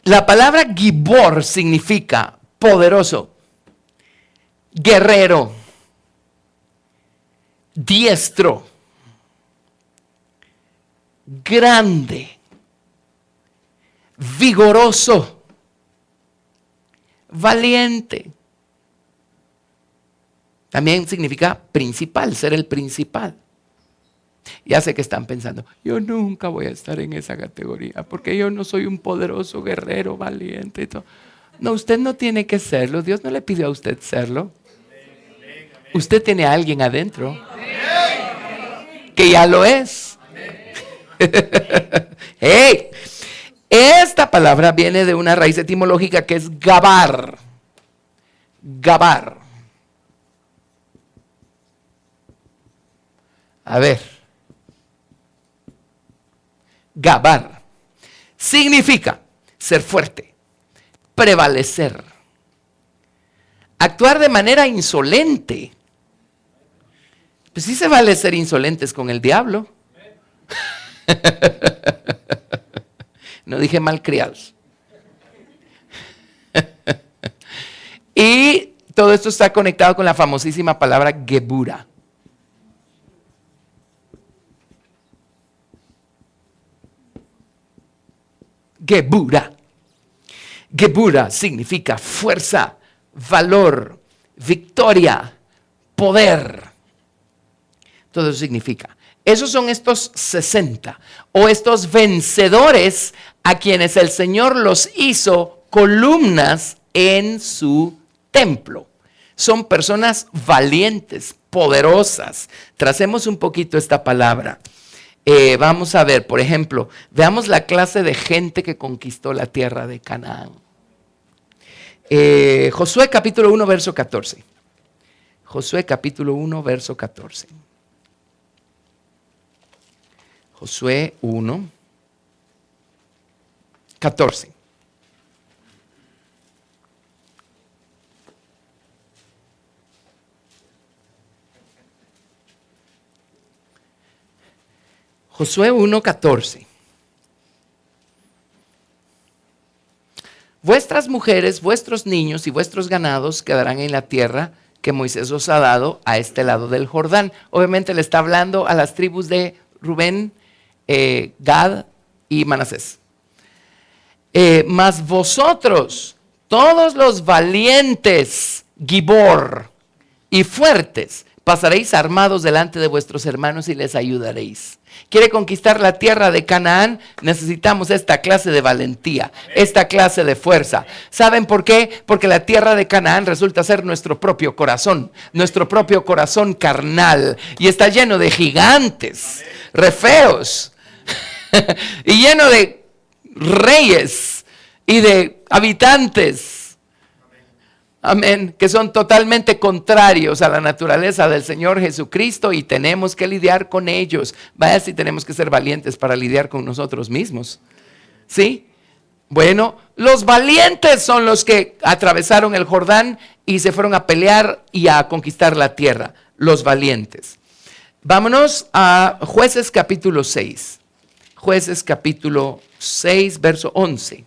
La palabra gibor significa poderoso, guerrero, diestro, grande, vigoroso, valiente. También significa principal, ser el principal. Ya sé que están pensando, yo nunca voy a estar en esa categoría porque yo no soy un poderoso guerrero valiente y todo. No, usted no tiene que serlo. Dios no le pidió a usted serlo. Usted tiene a alguien adentro que ya lo es. Hey, esta palabra viene de una raíz etimológica que es gabar. Gabar. A ver. Gabar significa ser fuerte, prevalecer, actuar de manera insolente. Pues sí se vale ser insolentes con el diablo. No dije malcriados. Y todo esto está conectado con la famosísima palabra gebura. Gebura. Gebura significa fuerza, valor, victoria, poder. Todo eso significa. Esos son estos 60 o estos vencedores a quienes el Señor los hizo columnas en su templo. Son personas valientes, poderosas. Tracemos un poquito esta palabra. Vamos a ver, por ejemplo, veamos la clase de gente que conquistó la tierra de Canaán. Josué capítulo 1, verso 14. Josué capítulo 1, verso 14. Josué 1, 14. Josué 1:14. Vuestras mujeres, vuestros niños y vuestros ganados quedarán en la tierra que Moisés os ha dado a este lado del Jordán. Obviamente le está hablando a las tribus de Rubén, Gad y Manasés. Mas vosotros, todos los valientes, Gibor, y fuertes, pasaréis armados delante de vuestros hermanos y les ayudaréis. ¿Quiere conquistar la tierra de Canaán? Necesitamos esta clase de valentía, esta clase de fuerza. ¿Saben por qué? Porque la tierra de Canaán resulta ser nuestro propio corazón carnal, y está lleno de gigantes, re feos, y lleno de reyes y de habitantes. Amén, que son totalmente contrarios a la naturaleza del Señor Jesucristo y tenemos que lidiar con ellos. Vaya si tenemos que ser valientes para lidiar con nosotros mismos. ¿Sí? Bueno, los valientes son los que atravesaron el Jordán y se fueron a pelear y a conquistar la tierra. Los valientes. Vámonos a Jueces capítulo 6. Jueces capítulo 6, verso 11.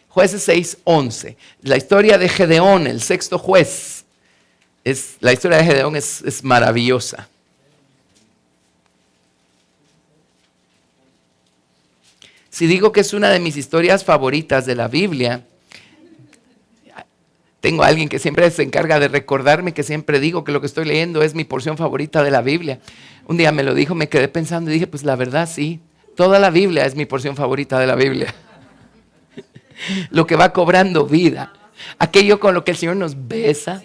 Jueces 6:11. La historia de Gedeón, el sexto juez. La historia de Gedeón es maravillosa. Si digo que es una de mis historias favoritas de la Biblia, tengo a alguien que siempre se encarga de recordarme que siempre digo que lo que estoy leyendo es mi porción favorita de la Biblia. Un día me lo dijo, me quedé pensando y dije, pues la verdad sí, toda la Biblia es mi porción favorita de la Biblia. Lo que va cobrando vida, aquello con lo que el Señor nos besa.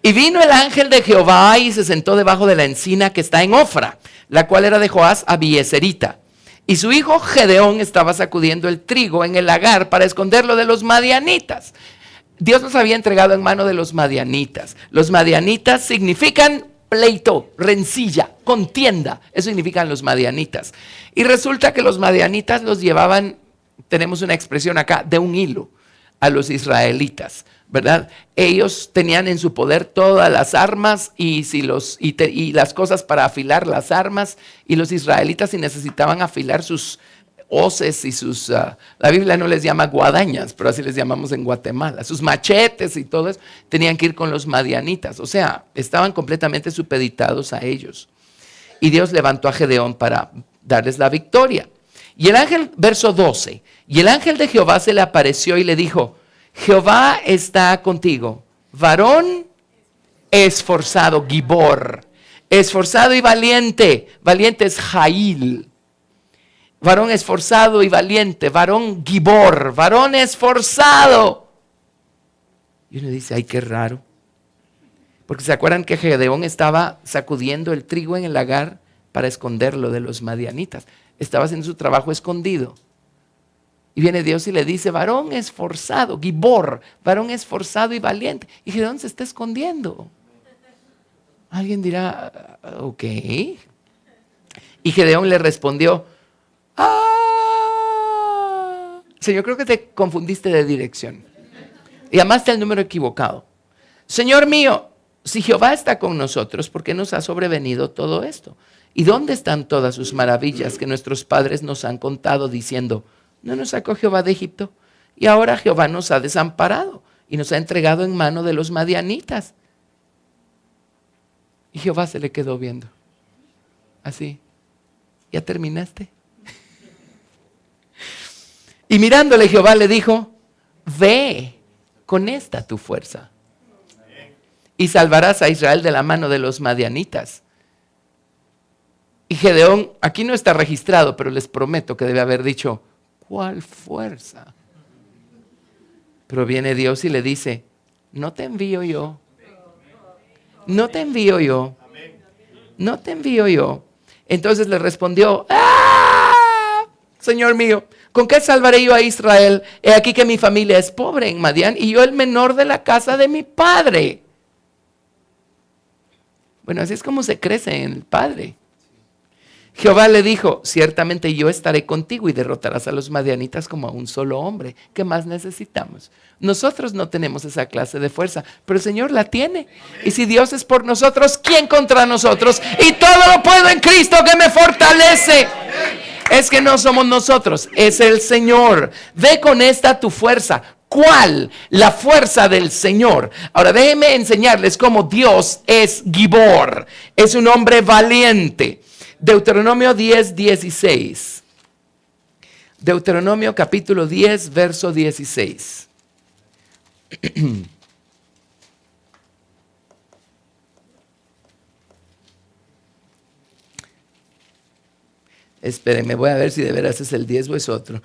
Y vino el ángel de Jehová y se sentó debajo de la encina que está en Ofra, la cual era de Joás Abieserita. Y su hijo Gedeón estaba sacudiendo el trigo en el lagar para esconderlo de los madianitas. Dios los había entregado en mano de los madianitas. Los madianitas significan pleito, rencilla, contienda. Eso significan los madianitas. Y resulta que los madianitas los llevaban, tenemos una expresión acá, de un hilo a los israelitas, ¿verdad? Ellos tenían en su poder todas las armas y las cosas para afilar las armas, y los israelitas, si necesitaban afilar sus hoces y la Biblia no les llama guadañas, pero así les llamamos en Guatemala, sus machetes y todo eso, tenían que ir con los madianitas. O sea, estaban completamente supeditados a ellos. Y Dios levantó a Gedeón para darles la victoria. Y el ángel, verso 12, y el ángel de Jehová se le apareció y le dijo: Jehová está contigo, varón esforzado, gibor, esforzado y valiente. Valiente es Jail. Varón esforzado y valiente, varón gibor, varón esforzado. Y uno dice: ay, qué raro. Porque se acuerdan que Gedeón estaba sacudiendo el trigo en el lagar para esconderlo de los madianitas. Estaba haciendo su trabajo escondido. Y viene Dios y le dice: varón esforzado, gibor, varón esforzado y valiente. Y Gedeón se está escondiendo. Alguien dirá: ok. Y Gedeón le respondió: Señor, creo que te confundiste de dirección. Llamaste al número equivocado. Señor mío, si Jehová está con nosotros, ¿por qué nos ha sobrevenido todo esto? ¿Y dónde están todas sus maravillas que nuestros padres nos han contado diciendo: no nos sacó Jehová de Egipto? Y ahora Jehová nos ha desamparado y nos ha entregado en mano de los madianitas. Y Jehová se le quedó viendo. Así. ¿Ya terminaste? Y mirándole, Jehová le dijo: ve con esta tu fuerza y salvarás a Israel de la mano de los madianitas. Y Gedeón, aquí no está registrado, pero les prometo que debe haber dicho: ¿cuál fuerza? Pero viene Dios y le dice: no te envío yo. No te envío yo. No te envío yo. Entonces le respondió: Señor mío, ¿con qué salvaré yo a Israel? He aquí que mi familia es pobre en Madián y yo el menor de la casa de mi padre. Bueno, así es como se crece en el padre. Jehová le dijo: ciertamente yo estaré contigo y derrotarás a los madianitas como a un solo hombre. ¿Qué más necesitamos? Nosotros no tenemos esa clase de fuerza, pero el Señor la tiene. Y si Dios es por nosotros, ¿quién contra nosotros? Y todo lo puedo en Cristo que me fortalece. Es que no somos nosotros, es el Señor. Ve con esta tu fuerza. ¿Cuál? La fuerza del Señor. Ahora déjenme enseñarles cómo Dios es Gibor. Es un hombre valiente. Deuteronomio 10, 16. Deuteronomio capítulo 10, verso 16. Espérenme, voy a ver si de veras es el 10 o es otro.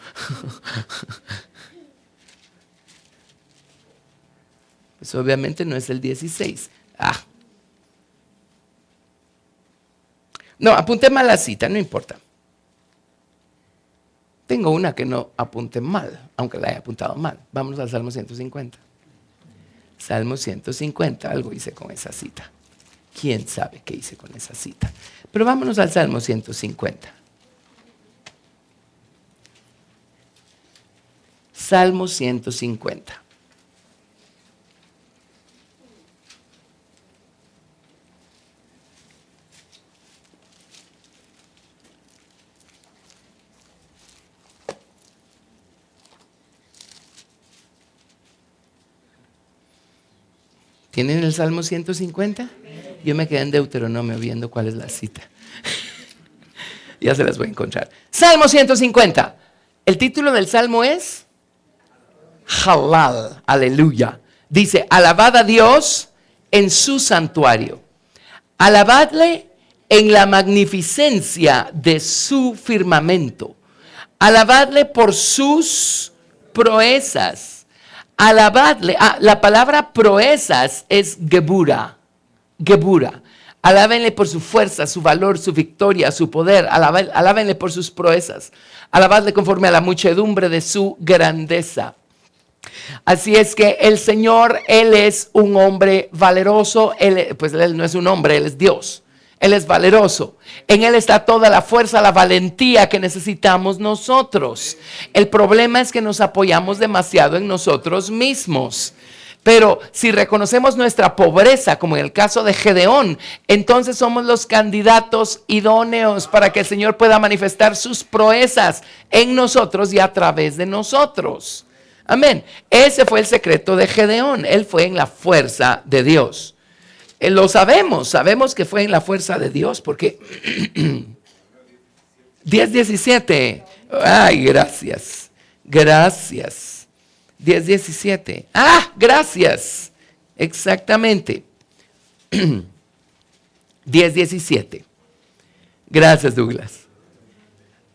Pues obviamente no es el 16. No, apunté mal la cita, no importa. Tengo una que no apunté mal, aunque la haya apuntado mal. Vámonos al Salmo 150. Salmo 150, algo hice con esa cita. ¿Quién sabe qué hice con esa cita? Pero vámonos al Salmo 150. Salmo 150. ¿Tienen el Salmo 150? Yo me quedé en Deuteronomio viendo cuál es la cita. Ya se las voy a encontrar. Salmo 150. El título del Salmo es Halal, aleluya. Dice: alabad a Dios en su santuario. Alabadle en la magnificencia de su firmamento. Alabadle por sus proezas. Alabadle, la palabra proezas es gebura. Gebura. Alábenle por su fuerza, su valor, su victoria, su poder. Alábenle por sus proezas. Alabadle conforme a la muchedumbre de su grandeza. Así es que el Señor, Él es un hombre valeroso. Pues Él no es un hombre, Él es Dios. Él es valeroso. En Él está toda la fuerza, la valentía que necesitamos nosotros. El problema es que nos apoyamos demasiado en nosotros mismos. Pero si reconocemos nuestra pobreza, como en el caso de Gedeón, entonces somos los candidatos idóneos para que el Señor pueda manifestar sus proezas en nosotros y a través de nosotros. Amén. Ese fue el secreto de Gedeón. Él fue en la fuerza de Dios. Lo sabemos que fue en la fuerza de Dios porque 10:17. Ay, gracias. 10:17. Gracias. Exactamente. 10:17. Gracias, Douglas.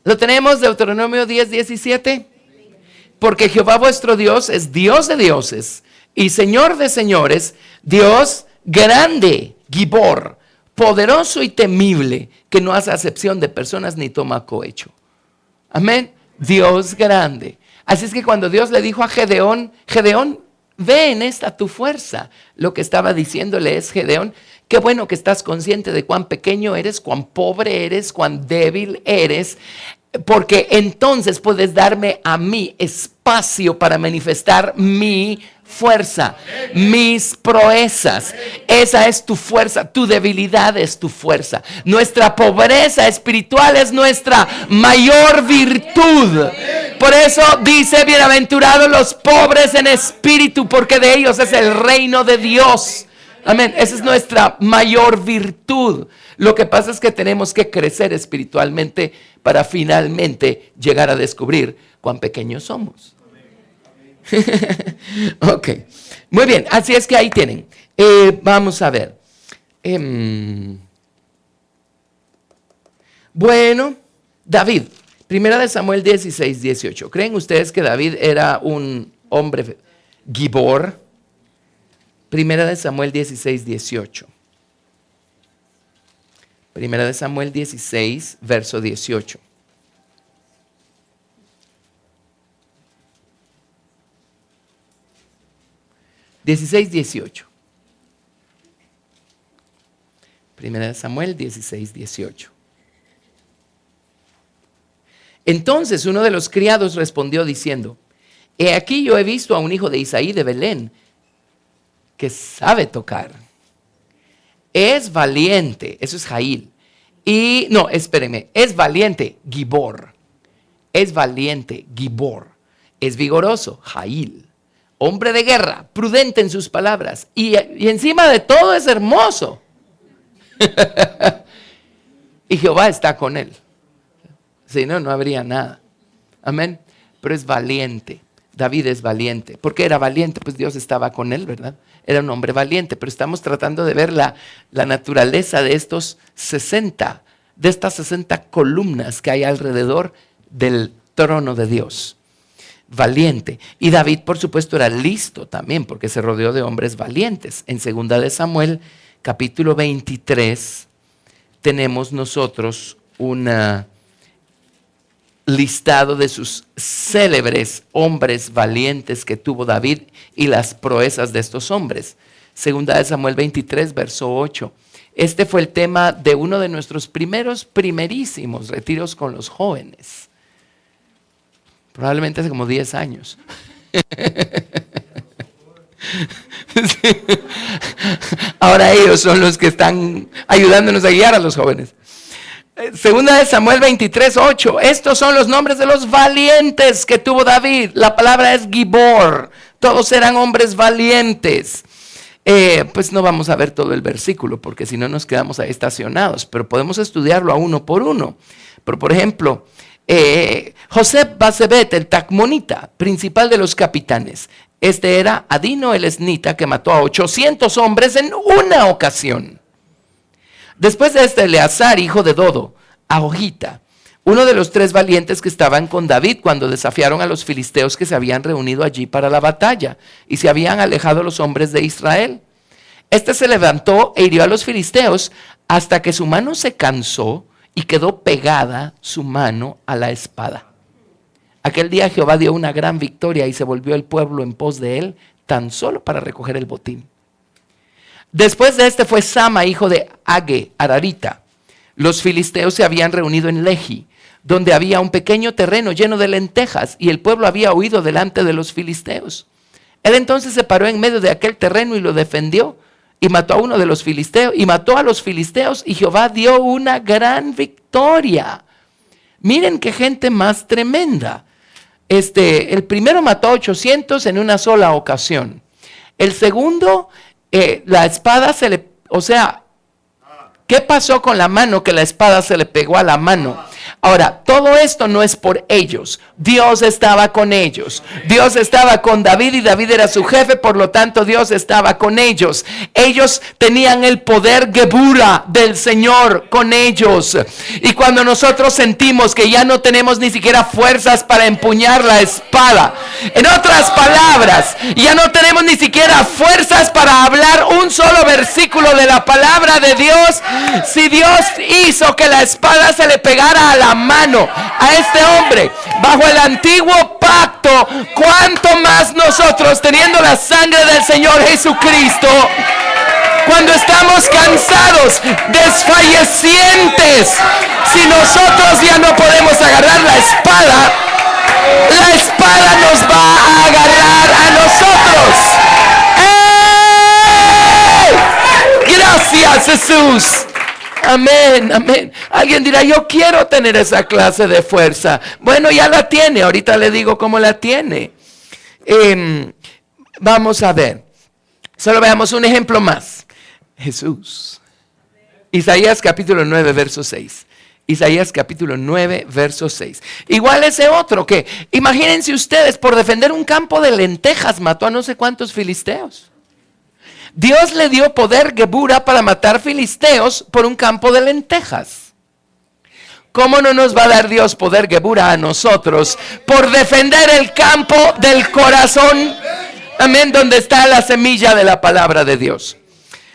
¿Lo tenemos? Deuteronomio 10:17. Porque Jehová vuestro Dios es Dios de dioses y Señor de señores, Dios grande, Gibor, poderoso y temible, que no hace acepción de personas ni toma cohecho. Amén. Dios grande. Así es que cuando Dios le dijo a Gedeón, Gedeón, ve en esta tu fuerza. Lo que estaba diciéndole es, Gedeón, qué bueno que estás consciente de cuán pequeño eres, cuán pobre eres, cuán débil eres. Porque entonces puedes darme a mí espacio para manifestar mi fuerza, mis proezas. Esa es tu fuerza, tu debilidad es tu fuerza. Nuestra pobreza espiritual es nuestra mayor virtud. Por eso dice, bienaventurados los pobres en espíritu, porque de ellos es el reino de Dios. Amén. Esa es nuestra mayor virtud. Lo que pasa es que tenemos que crecer espiritualmente para finalmente llegar a descubrir cuán pequeños somos. Ok, muy bien, así es que ahí tienen. Vamos a ver. Bueno, David, 1 Samuel 16:18. ¿Creen ustedes que David era un hombre gibor? 1 Samuel 16:18. 1 Samuel 16, verso 18. Primera de Samuel 16:18. Entonces uno de los criados respondió diciendo, he aquí yo he visto a un hijo de Isaí de Belén que sabe tocar. Es valiente, eso es Jail. Y no, espérenme, es valiente, Gibor. Es valiente, Gibor. Es vigoroso, Jail. Hombre de guerra, prudente en sus palabras. Y encima de todo es hermoso. Y Jehová está con él. Si no, no habría nada. Amén. Pero es valiente. David es valiente. ¿Por qué era valiente? Pues Dios estaba con él, ¿verdad? Era un hombre valiente. Pero estamos tratando de ver la naturaleza de estas 60 columnas que hay alrededor del trono de Dios. Valiente. Y David, por supuesto, era listo también, porque se rodeó de hombres valientes. En 2 de Samuel, capítulo 23, tenemos nosotros un listado de sus célebres hombres valientes que tuvo David y las proezas de estos hombres. 2 de Samuel 23, verso 8. Este fue el tema de uno de nuestros primerísimos retiros con los jóvenes. Probablemente hace como 10 años. Sí. Ahora ellos son los que están ayudándonos a guiar a los jóvenes. 2 de Samuel 23, 8. Estos son los nombres de los valientes que tuvo David. La palabra es Gibor. Todos eran hombres valientes. Pues no vamos a ver todo el versículo, porque si no nos quedamos ahí estacionados. Pero podemos estudiarlo a uno por uno. Pero por ejemplo, José Basebet, el Tacmonita, principal de los capitanes. Este era Adino el esnita, que mató a 800 hombres en una ocasión. Después de este, Eleazar, hijo de Dodo, Ahojita, uno de los 3 valientes que estaban con David cuando desafiaron a los filisteos que se habían reunido allí para la batalla y se habían alejado los hombres de Israel. Este se levantó e hirió a los filisteos hasta que su mano se cansó y quedó pegada su mano a la espada. Aquel día Jehová dio una gran victoria y se volvió el pueblo en pos de él, tan solo para recoger el botín. Después de este fue Sama, hijo de Age, Ararita. Los filisteos se habían reunido en Lehi, donde había un pequeño terreno lleno de lentejas, y el pueblo había huido delante de los filisteos. Él entonces se paró en medio de aquel terreno y lo defendió, y mató a uno de los filisteos, y mató a los filisteos, y Jehová dio una gran victoria. Miren qué gente más tremenda. El primero mató a 800 en una sola ocasión. El segundo, la espada se le, ¿qué pasó con la mano que la espada se le pegó a la mano? Ahora, todo esto no es por ellos. Dios estaba con ellos. Dios estaba con David y David era su jefe, por lo tanto Dios estaba con ellos. Ellos tenían el poder Gebura del Señor con ellos. Y cuando nosotros sentimos que ya no tenemos ni siquiera fuerzas para empuñar la espada, en otras palabras, ya no tenemos ni siquiera fuerzas para hablar un solo versículo de la palabra de Dios, si Dios hizo que la espada se le pegara a la mano a este hombre bajo el antiguo pacto, cuánto más nosotros, teniendo la sangre del Señor Jesucristo, cuando estamos cansados, desfallecientes, si nosotros ya no podemos agarrar la espada nos va a agarrar a nosotros. ¡Ey! Gracias, Jesús. Amén, amén. Alguien dirá, yo quiero tener esa clase de fuerza. Bueno, ya la tiene. Ahorita le digo cómo la tiene. Vamos a ver. Solo veamos un ejemplo más. Jesús. Isaías capítulo 9, verso 6. Isaías capítulo 9, verso 6. Igual ese otro que, imagínense ustedes, por defender un campo de lentejas mató a no sé cuántos filisteos. Dios le dio poder Gebura para matar filisteos por un campo de lentejas. ¿Cómo no nos va a dar Dios poder Gebura a nosotros por defender el campo del corazón? Amén, donde está la semilla de la palabra de Dios.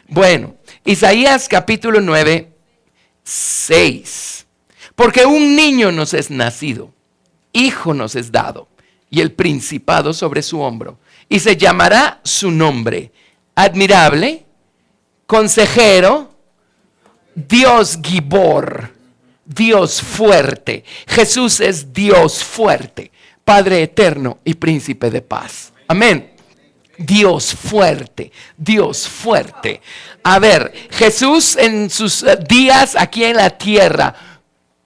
Bueno, Isaías capítulo 9, 6. Porque un niño nos es nacido, hijo nos es dado, y el principado sobre su hombro. Y se llamará su nombre, Admirable, Consejero, Dios Gibor, Dios fuerte. Jesús es Dios fuerte, Padre eterno y príncipe de paz. Amén. Dios fuerte, Dios fuerte. A ver, Jesús en sus días aquí en la tierra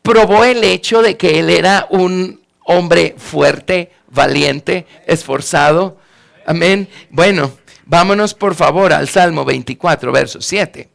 probó el hecho de que él era un hombre fuerte, valiente, esforzado. Amén. Bueno, vámonos por favor al Salmo 24, verso 7.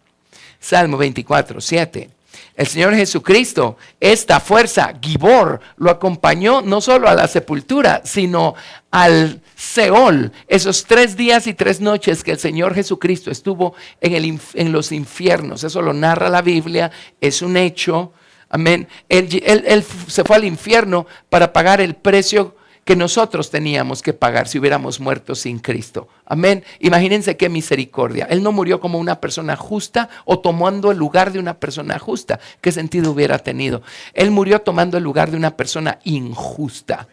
Salmo 24, 7. El Señor Jesucristo, esta fuerza, Gibor, lo acompañó no solo a la sepultura, sino al Seol. Esos 3 días y 3 noches que el Señor Jesucristo estuvo en los infiernos. Eso lo narra la Biblia, es un hecho. Amén. Él se fue al infierno para pagar el precio que nosotros teníamos que pagar si hubiéramos muerto sin Cristo. Amén. Imagínense qué misericordia. Él no murió como una persona justa o tomando el lugar de una persona justa. ¿Qué sentido hubiera tenido? Él murió tomando el lugar de una persona injusta.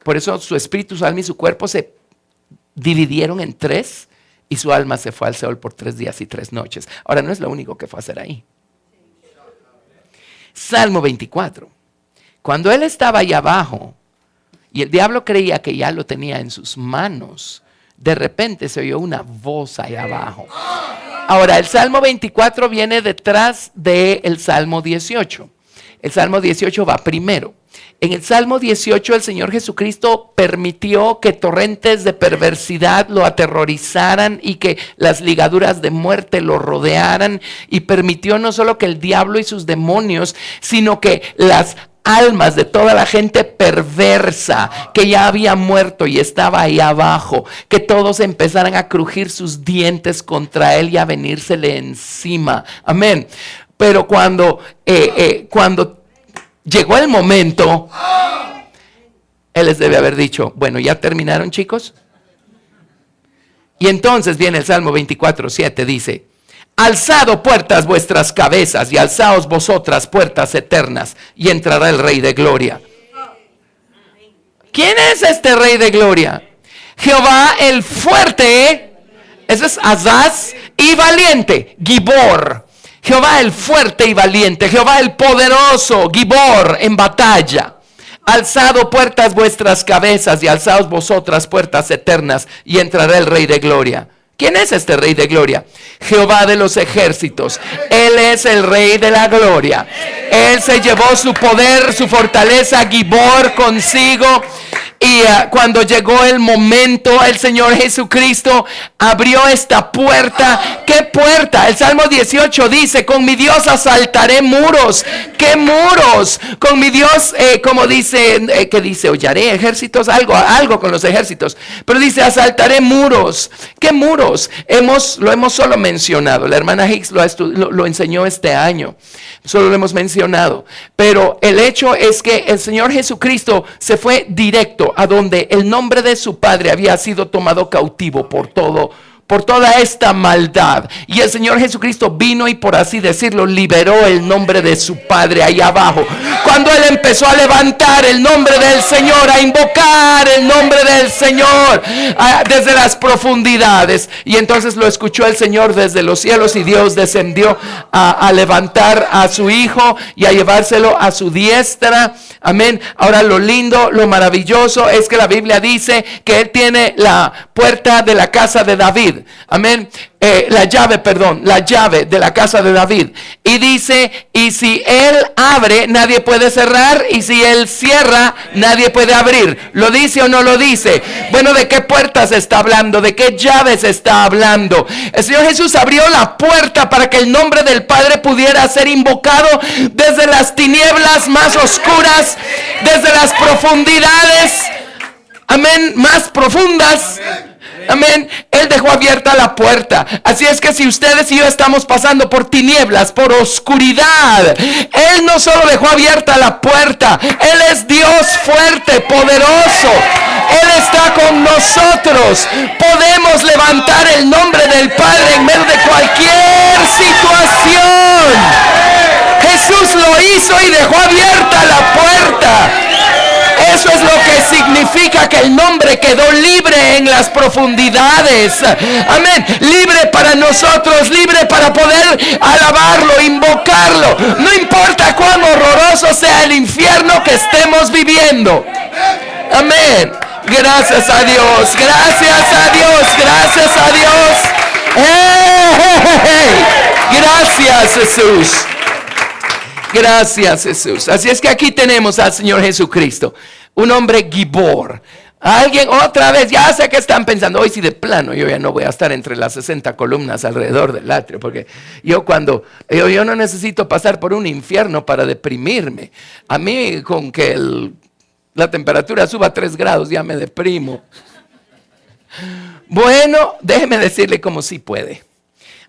Por eso su espíritu, su alma y su cuerpo se dividieron en 3 y su alma se fue al Seol por 3 días y 3 noches. Ahora no es lo único que fue a hacer ahí. Salmo 24. Cuando él estaba ahí abajo y el diablo creía que ya lo tenía en sus manos, de repente se oyó una voz ahí abajo. Ahora, el Salmo 24 viene detrás del Salmo 18. El Salmo 18 va primero. En el Salmo 18 el Señor Jesucristo permitió que torrentes de perversidad lo aterrorizaran y que las ligaduras de muerte lo rodearan, y permitió no solo que el diablo y sus demonios, sino que las almas de toda la gente perversa que ya había muerto y estaba ahí abajo, que todos empezaran a crujir sus dientes contra él y a venírsele encima. Amén. Pero cuando llegó el momento, él les debe haber dicho, bueno, ¿ya terminaron, chicos? Y entonces viene el Salmo 24, 7, dice: alzado puertas vuestras cabezas y alzaos vosotras puertas eternas, y entrará el Rey de gloria. ¿Quién es este Rey de Gloria? Jehová el fuerte, eso es Azaz, y valiente, Gibor. Jehová el fuerte y valiente, Jehová el poderoso, Gibor, en batalla. Alzado puertas vuestras cabezas y alzaos vosotras puertas eternas y entrará el Rey de Gloria. ¿Quién es este Rey de Gloria? Jehová de los ejércitos. Él es el Rey de la Gloria. Él se llevó su poder, su fortaleza, Gibor, consigo. Y cuando llegó el momento, el Señor Jesucristo abrió esta puerta. ¿Qué puerta? El Salmo 18 dice: con mi Dios asaltaré muros. ¿Qué muros? Con mi Dios, como dice, ¿qué dice? Hollaré ejércitos, algo con los ejércitos. Pero dice: asaltaré muros. ¿Qué muros? Lo hemos solo mencionado. La hermana Hicks lo enseñó este año. Solo lo hemos mencionado. Pero el hecho es que el Señor Jesucristo se fue directo a donde el nombre de su Padre había sido tomado cautivo por toda esta maldad. Y el Señor Jesucristo vino y, por así decirlo, liberó el nombre de su Padre ahí abajo. Cuando Él empezó a levantar el nombre del Señor, a invocar el nombre del Señor desde las profundidades. Y entonces lo escuchó el Señor desde los cielos, y Dios descendió a levantar a su Hijo y a llevárselo a su diestra. Amén. Ahora, lo lindo, lo maravilloso es que la Biblia dice que Él tiene la puerta de la casa de David. Amén. La llave de la casa de David. Y dice: y si Él abre, nadie puede cerrar, y si Él cierra, nadie puede abrir. ¿Lo dice o no lo dice? Bueno, ¿de qué puertas está hablando? ¿De qué llaves está hablando? El Señor Jesús abrió la puerta para que el nombre del Padre pudiera ser invocado desde las tinieblas más oscuras, desde las profundidades, amén, más profundas. Amén. Él dejó abierta la puerta. Así es que si ustedes y yo estamos pasando por tinieblas, por oscuridad, Él no solo dejó abierta la puerta, Él es Dios fuerte, poderoso. Él está con nosotros. Podemos levantar el nombre del Padre en medio de cualquier situación. Jesús lo hizo y dejó abierta la puerta. Eso es lo que significa que el nombre quedó libre en las profundidades. Amén. Libre para nosotros, libre para poder alabarlo, invocarlo. No importa cuán horroroso sea el infierno que estemos viviendo. Amén. Gracias a Dios, gracias a Dios, gracias a Dios. ¡Hey! Gracias, Jesús. Gracias, Jesús. Así es que aquí tenemos al Señor Jesucristo, un hombre Gibor. Alguien otra vez, ya sé que están pensando: hoy sí de plano yo ya no voy a estar entre las 60 columnas alrededor del atrio, porque yo no necesito pasar por un infierno para deprimirme. A mí, con que la temperatura suba 3 grados ya me deprimo. Bueno, déjeme decirle cómo sí puede.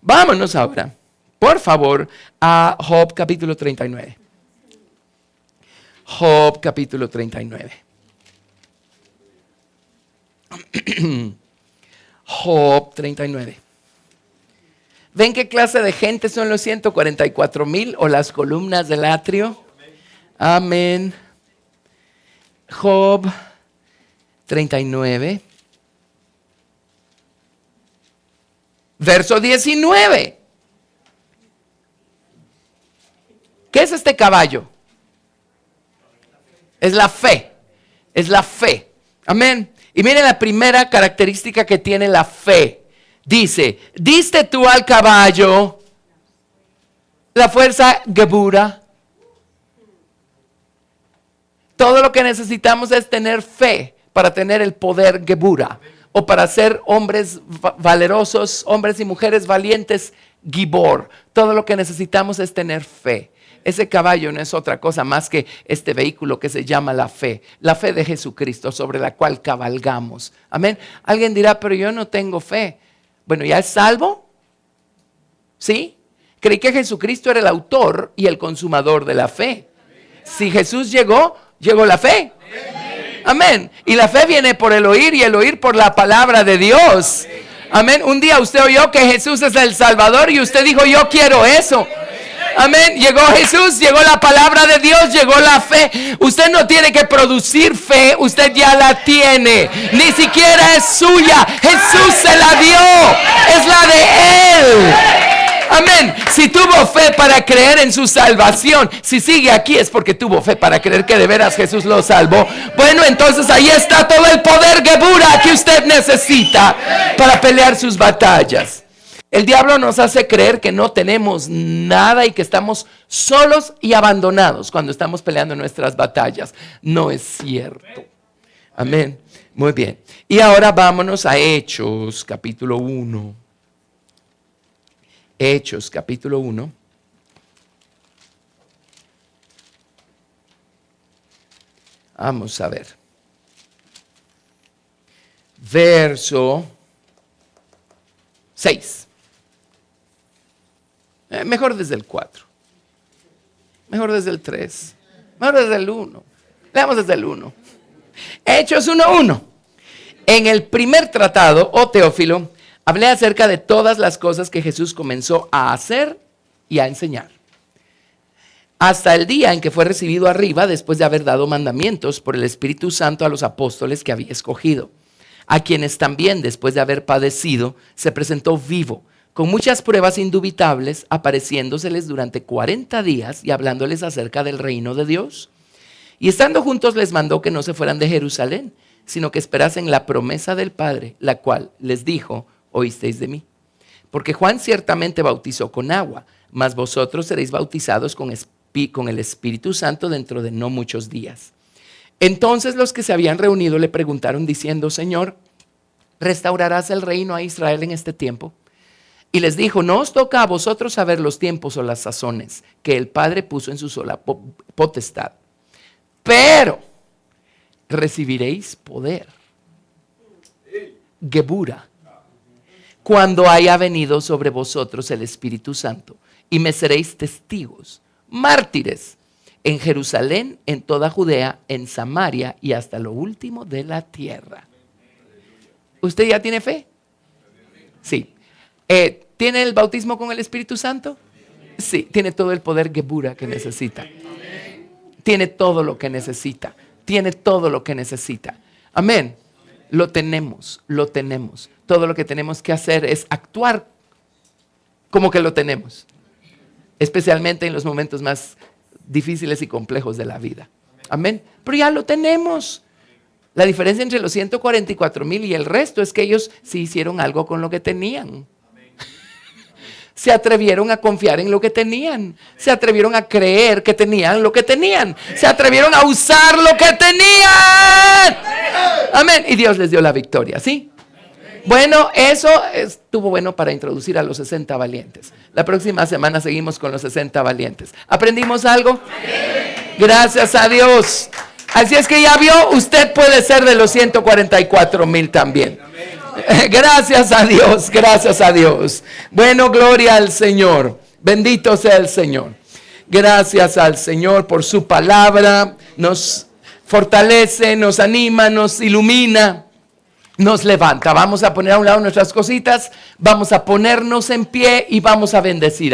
Vámonos ahora, por favor, a Job capítulo 39. Job capítulo 39. Job 39. ¿Ven qué clase de gente son los 144,000 o las columnas del atrio? Amén. Job 39. Verso 19. ¿Qué es este caballo? Es la fe. Es la fe. Amén. Y miren la primera característica que tiene la fe. Dice: diste tú al caballo la fuerza Gebura. Todo lo que necesitamos es tener fe para tener el poder Gebura, o para ser hombres valerosos, hombres y mujeres valientes, Gibor. Todo lo que necesitamos es tener fe. Ese caballo no es otra cosa más que este vehículo que se llama la fe de Jesucristo, sobre la cual cabalgamos. Amén. Alguien dirá: pero yo no tengo fe. Bueno, ¿ya es salvo? ¿Sí? Creí que Jesucristo era el autor y el consumador de la fe. Si Jesús llegó la fe. Amén. Y la fe viene por el oír, y el oír por la palabra de Dios. Amén. Un día usted oyó que Jesús es el Salvador y usted dijo: yo quiero eso. Amén. Llegó Jesús, llegó la palabra de Dios, llegó la fe. Usted no tiene que producir fe, usted ya la tiene. Ni siquiera es suya. Jesús se la dio. Es la de Él. Amén. Si tuvo fe para creer en su salvación, si sigue aquí es porque tuvo fe para creer que de veras Jesús lo salvó. Bueno, entonces ahí está todo el poder Gebura que usted necesita para pelear sus batallas. El diablo nos hace creer que no tenemos nada y que estamos solos y abandonados cuando estamos peleando nuestras batallas. No es cierto. Amén. Muy bien. Y ahora vámonos a Hechos, capítulo 1. Hechos, capítulo 1. Vamos a ver. Verso 6. Mejor desde el 4. Mejor desde el 3. Mejor desde el 1. Leamos desde el 1. Hechos 1:1. En el primer tratado, oh Teófilo, hablé acerca de todas las cosas que Jesús comenzó a hacer y a enseñar, hasta el día en que fue recibido arriba después de haber dado mandamientos por el Espíritu Santo a los apóstoles que había escogido, a quienes también después de haber padecido se presentó vivo, con muchas pruebas indubitables, apareciéndoseles durante 40 días y hablándoles acerca del reino de Dios. Y estando juntos les mandó que no se fueran de Jerusalén, sino que esperasen la promesa del Padre, la cual les dijo: oísteis de mí. Porque Juan ciertamente bautizó con agua, mas vosotros seréis bautizados con el Espíritu Santo dentro de no muchos días. Entonces los que se habían reunido le preguntaron diciendo: Señor, ¿restaurarás el reino a Israel en este tiempo? Y les dijo: no os toca a vosotros saber los tiempos o las sazones que el Padre puso en su sola potestad. Pero recibiréis poder, Gebura, cuando haya venido sobre vosotros el Espíritu Santo, y me seréis testigos, mártires, en Jerusalén, en toda Judea, en Samaria y hasta lo último de la tierra. ¿Usted ya tiene fe? Sí. ¿Tiene el bautismo con el Espíritu Santo? Sí. Tiene todo el poder Gebura que necesita. Tiene todo lo que necesita. Tiene todo lo que necesita. Amén. Lo tenemos, lo tenemos. Todo lo que tenemos que hacer es actuar como que lo tenemos. Especialmente en los momentos más difíciles y complejos de la vida. Amén. Pero ya lo tenemos. La diferencia entre los 144,000 y el resto es que ellos sí hicieron algo con lo que tenían. Se atrevieron a confiar en lo que tenían. Se atrevieron a creer que tenían lo que tenían. Se atrevieron a usar lo que tenían. Amén. Y Dios les dio la victoria, ¿sí? Bueno, eso estuvo bueno para introducir a los 60 valientes. La próxima semana seguimos con los 60 valientes. ¿Aprendimos algo? Gracias a Dios. Así es que ya vio, usted puede ser de los 144,000 también. Gracias a Dios, gracias a Dios. Bueno, gloria al Señor. Bendito sea el Señor. Gracias al Señor por su palabra. Nos fortalece, nos anima, nos ilumina, nos levanta. Vamos a poner a un lado nuestras cositas, vamos a ponernos en pie y vamos a bendecir a